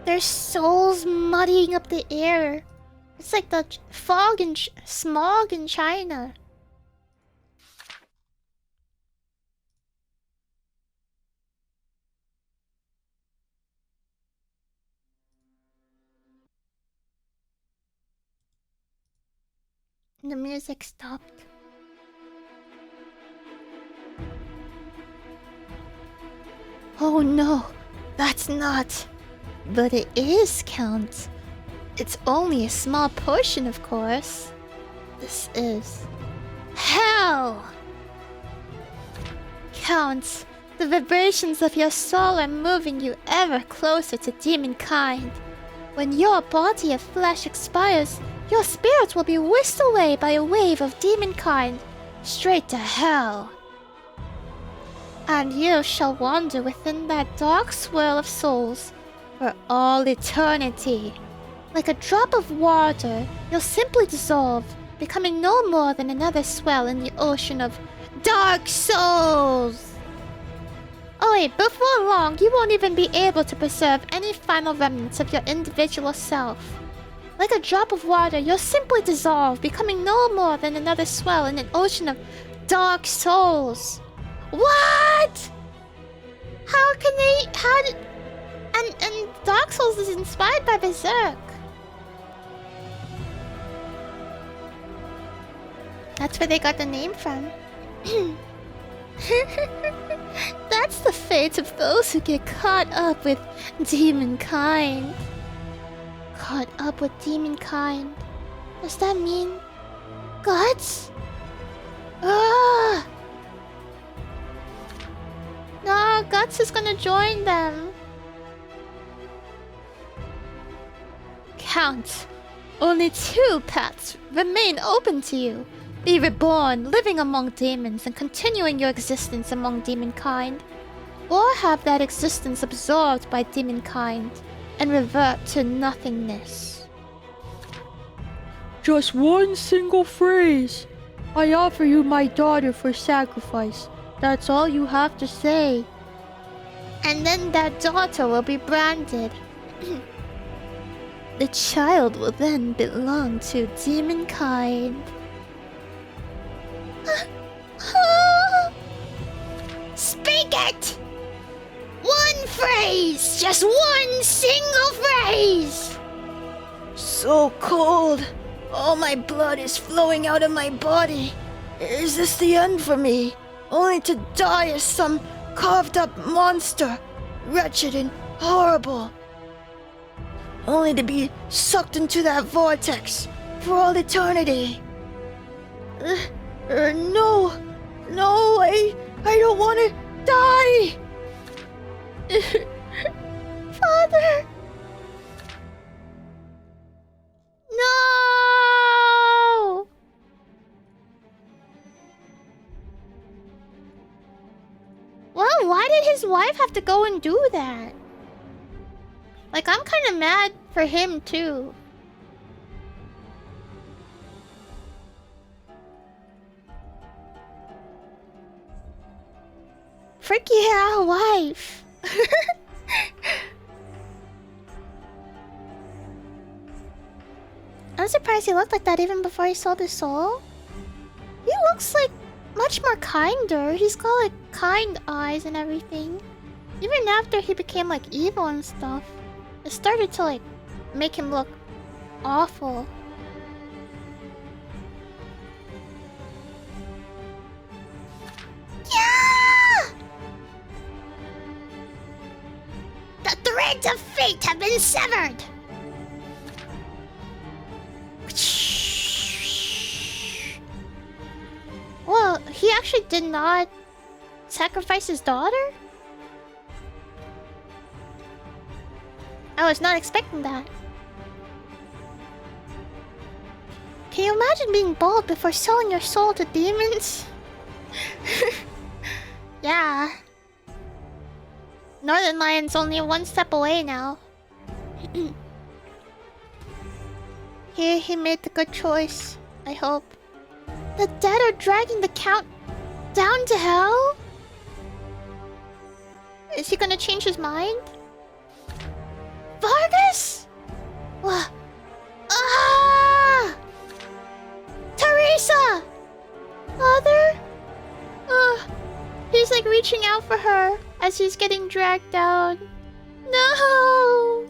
Their souls muddying up the air. It's like the fog and smog in China. The music stopped. Oh no, that's not. But it is, Count. It's only a small portion, of course. This is hell! Count, the vibrations of your soul are moving you ever closer to demonkind. When your body of flesh expires, your spirit will be whisked away by a wave of demonkind, straight to hell. And you shall wander within that dark swirl of souls for all eternity. Like a drop of water, you'll simply dissolve, becoming no more than another swell in the ocean of dark souls. Oh wait, before long, you won't even be able to preserve any final remnants of your individual self. Like a drop of water, you'll simply dissolve, becoming no more than another swell in an ocean of dark souls. What? How can they... How did... And Dark Souls is inspired by Berserk. That's where they got the name from. That's the fate of those who get caught up with demonkind. Caught up with demonkind. Does that mean... Guts? Ah! No, Guts is gonna join them. Count. Only two paths remain open to you. Be reborn, living among demons and continuing your existence among demonkind. Or have that existence absorbed by demonkind and revert to nothingness. Just one single phrase. I offer you my daughter for sacrifice. That's all you have to say. And then that daughter will be branded. The child will then belong to demonkind. Speak it! One phrase! Just one single phrase! So cold. All my blood is flowing out of my body. Is this the end for me? Only to die as some carved up monster, wretched and horrible. Only to be sucked into that vortex for all eternity. No, I don't want to die. Father! No! Well, why did his wife have to go and do that? Like, I'm kind of mad for him, too. Freaky yeah, wife. I'm surprised he looked like that even before he sold his soul. He looks like much more kinder. He's got like kind eyes and everything. Even after he became like evil and stuff, it started to like make him look awful. Yeah! The threads of fate have been severed. Well, he actually did not sacrifice his daughter? I was not expecting that. Can you imagine being bald before selling your soul to demons? Yeah. Northern Lion's only one step away now. He made the good choice, I hope. The dead are dragging the Count down to hell? Is he gonna change his mind? Vargas? What? Ah! Teresa! Mother? He's like reaching out for her as he's getting dragged down. No!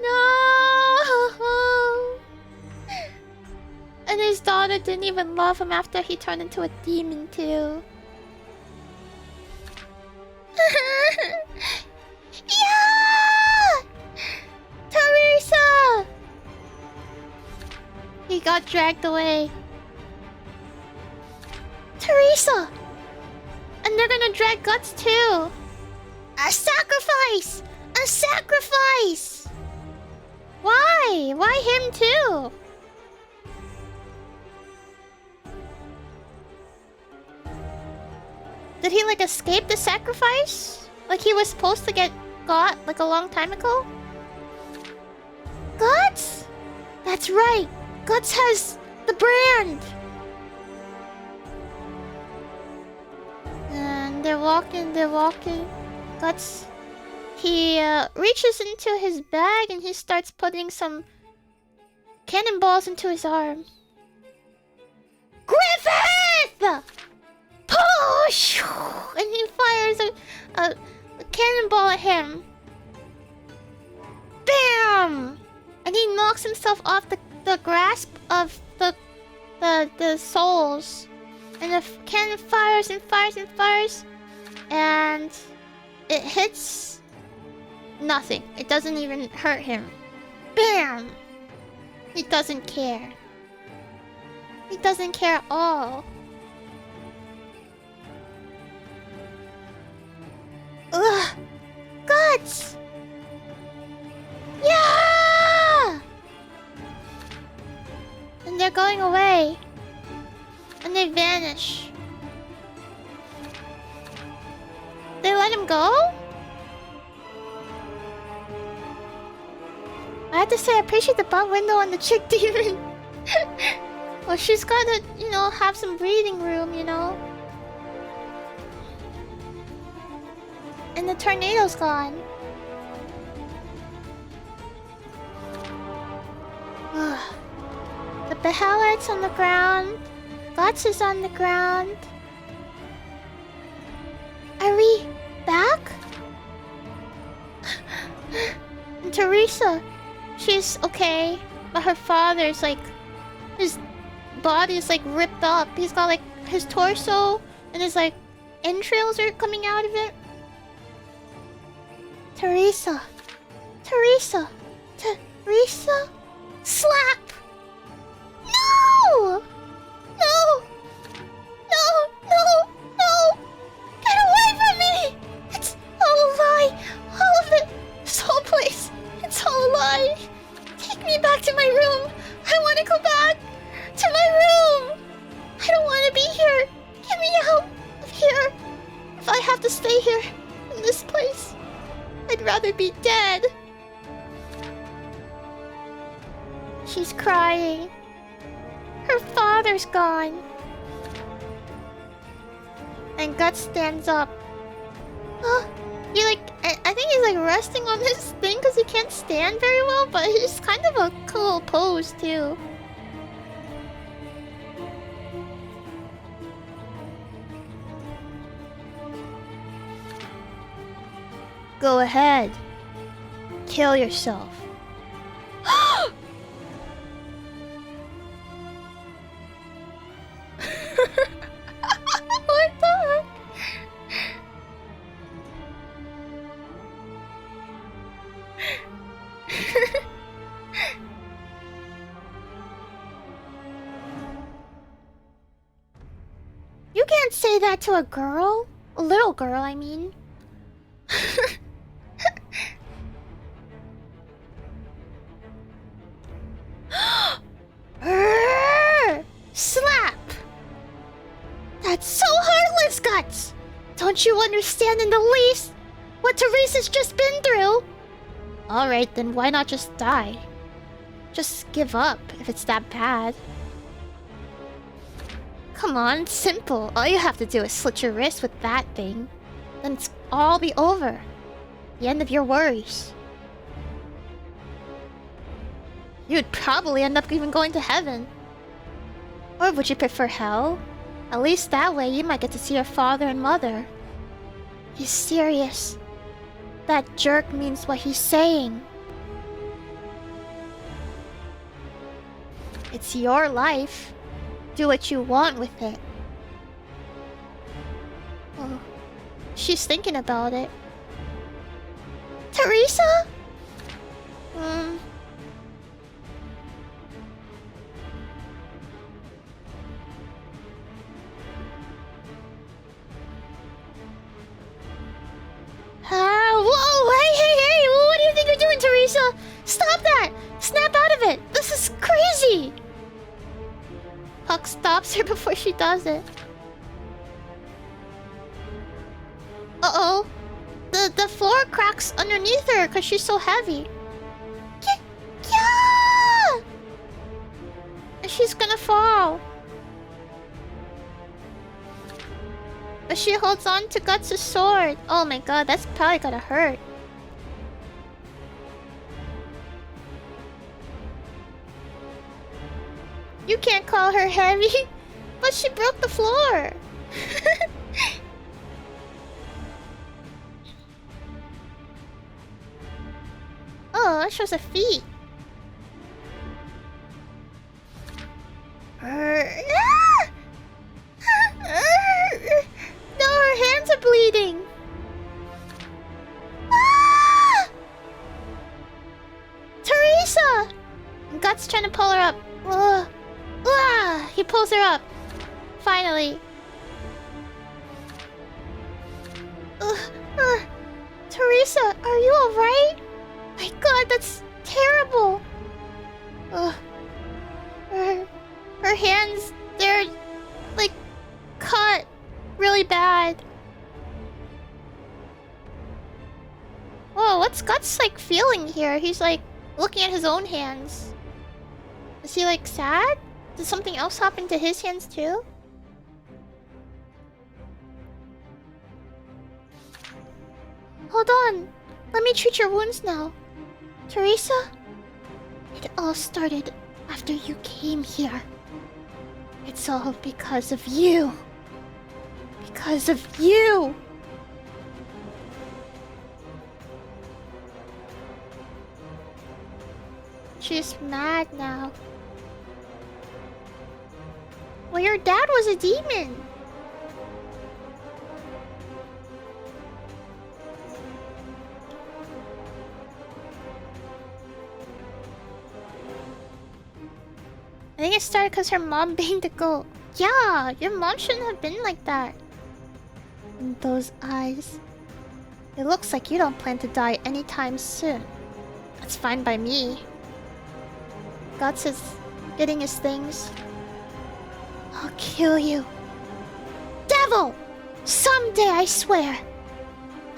No! And his daughter didn't even love him after he turned into a demon too. Yeah! Teresa! He got dragged away. Teresa! And they're gonna drag Guts too. A sacrifice! A sacrifice! Why? Why him too? Did he like escape the sacrifice? Like he was supposed to get got like a long time ago? Guts? That's right. Guts has the brand. And they're walking. Guts. He reaches into his bag and he starts putting some cannonballs into his arm. Griffith! Push! And he fires a cannonball at him. Bam! And he knocks himself off the grasp of the souls. And the cannon fires and fires and fires. And it hits nothing. It doesn't even hurt him. Bam! He doesn't care. He doesn't care at all. Ugh! Guts! Yeah! And they're going away. And they vanish. They let him go? I have to say, I appreciate the butt window on the chick demon. Well, she's gotta, you know, have some breathing room, you know? And the tornado's gone. The Behelic's on the ground. Guts is on the ground. Are we back? And Teresa, she's okay. But her father's like... his body is like ripped up. He's got like his torso and his like entrails are coming out of it. Teresa. Teresa. Teresa? Slap! No! No! No! No! No! Get away from me! It's all a lie! All of it! This whole place! It's all a lie! Take me back to my room! I want to go back! To my room! I don't want to be here! Get me out of here! If I have to stay here, in this place, I'd rather be dead. She's crying. Her father's gone. And Guts stands up. He like, I think he's like resting on his thing because he can't stand very well, but it's kind of a cool pose too. Go ahead. Kill yourself. What the heck? You can't say that to a girl. A little girl, I mean. Slap! That's so heartless, Guts! Don't you understand in the least what Teresa's just been through? Alright, then why not just die? Just give up if it's that bad. Come on, it's simple. All you have to do is slit your wrist with that thing. Then it's all be over. The end of your worries. You'd probably end up even going to heaven. Or would you prefer hell? At least that way you might get to see your father and mother. He's serious. That jerk means what he's saying. It's your life. Do what you want with it. Oh, she's thinking about it. Teresa? Whoa, hey, what do you think you're doing, Teresa? Stop that! Snap out of it! This is crazy! Puck stops her before she does it. Uh-oh. The floor cracks underneath her because she's so heavy. Yeah! And she's gonna fall. But she holds on to Guts' sword. Oh my god, that's probably gonna hurt. You can't call her heavy, but she broke the floor. Oh, that shows her feet. No, her hands are bleeding. Teresa! Guts trying to pull her up. He pulls her up. Finally. Teresa, are you alright? My god, that's terrible. Her hands, they're like cut really bad. Whoa, what's Guts like feeling here? He's like looking at his own hands. Is he like sad? Did something else happen to his hands too? Hold on. Let me treat your wounds now. Teresa? It all started after you came here. It's all because of you. Because of you! She's mad now. Well, your dad was a demon. I think it started because her mom banged the goat. Yeah, your mom shouldn't have been like that. And those eyes. It looks like you don't plan to die anytime soon. That's fine by me. Guts is getting his things. I'll kill you. Devil! Someday, I swear.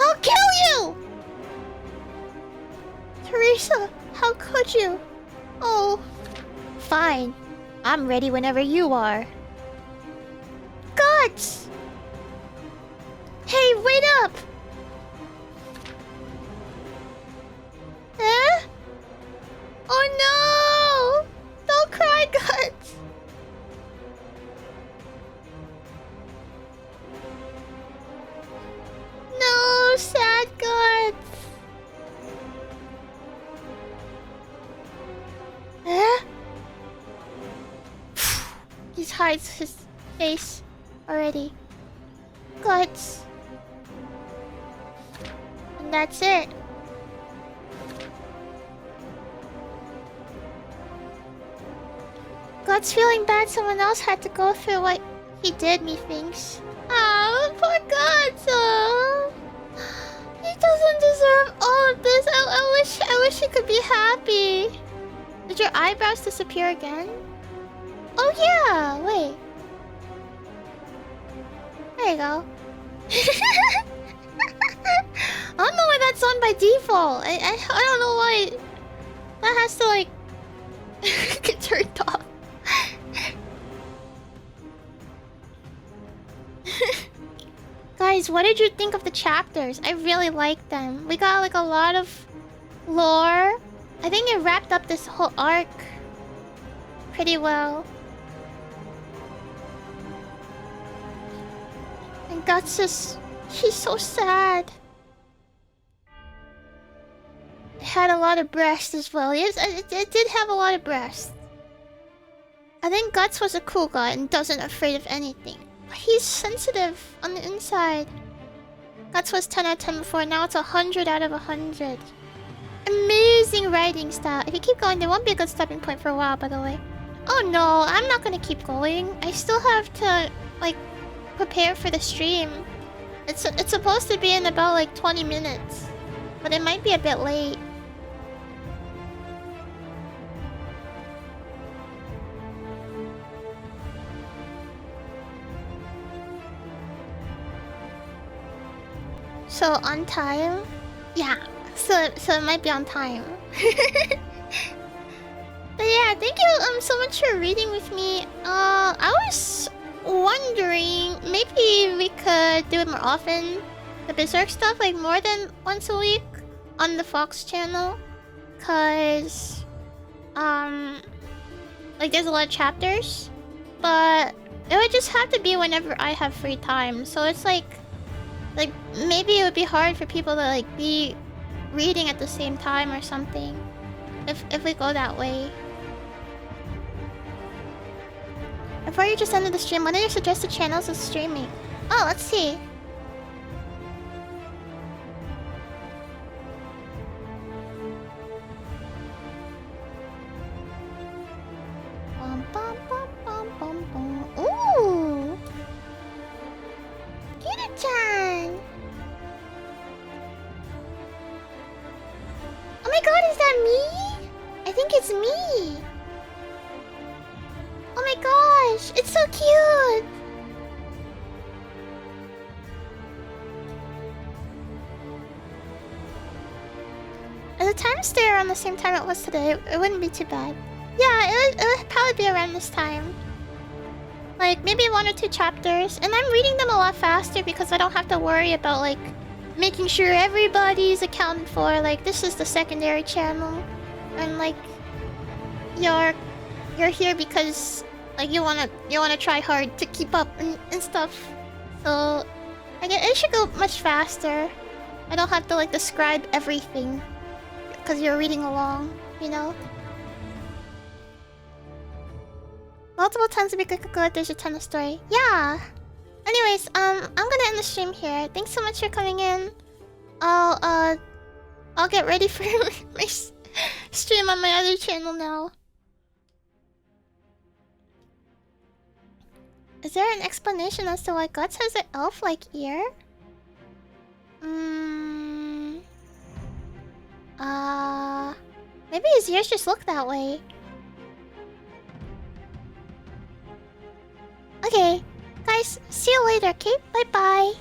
I'll kill you! Teresa, how could you? Oh. Fine. I'm ready whenever you are. Guts! Hey, wait up! Eh? Oh no! Don't cry, Guts! No, sad Guts! Eh? He hides his face already. Guts. And that's it. Guts feeling bad someone else had to go through what he did, methinks. Oh, poor Guts. Oh. He doesn't deserve all of this. I wish he could be happy. Did your eyebrows disappear again? Oh yeah, wait. There you go. I don't know why that's on by default. I don't know why that has to like get turned off. Guys, what did you think of the chapters? I really liked them. We got like a lot of lore. I think it wrapped up this whole arc pretty well. And Guts is... he's so sad. It had a lot of breasts as well. Yes, it did have a lot of breasts. I think Guts was a cool guy and doesn't afraid of anything. He's sensitive on the inside. Guts was 10 out of 10 before, now it's 100 out of 100. Amazing writing style. If you keep going, there won't be a good stopping point for a while, by the way. Oh no, I'm not gonna keep going. I still have to, like, prepare for the stream. It's supposed to be in about, like, 20 minutes. But it might be a bit late. So on time? Yeah. So it might be on time. But yeah, thank you so much for reading with me. I was wondering maybe we could do it more often. The Berserk stuff, like more than once a week on the Fox channel. Cause like there's a lot of chapters. But it would just have to be whenever I have free time. So it's like maybe it would be hard for people to like be reading at the same time or something if we go that way. Before you just ended the stream, what are your suggested channels of streaming? Oh, let's see. Bum, bum, bum, bum, bum, bum. Ooh! Kira-chan! Oh my god, is that me? I think it's me. Oh my gosh, it's so cute. If the time stay around the same time it was today, it wouldn't be too bad. Yeah, it would probably be around this time. Like, maybe 1 or 2 chapters. And I'm reading them a lot faster because I don't have to worry about, like, making sure everybody's accounted for. Like, this is the secondary channel. And, like, you're here because, like, you wanna try hard to keep up and stuff. So, it should go much faster. I don't have to, like, describe everything. Because you're reading along, you know? Multiple times a week I could go there's a ton of story. Yeah! Anyways, I'm gonna end the stream here. Thanks so much for coming in. I'll get ready for my stream on my other channel now. Is there an explanation as to why Guts has an elf-like ear? Maybe his ears just look that way. Okay, guys, see you later, okay? Bye-bye.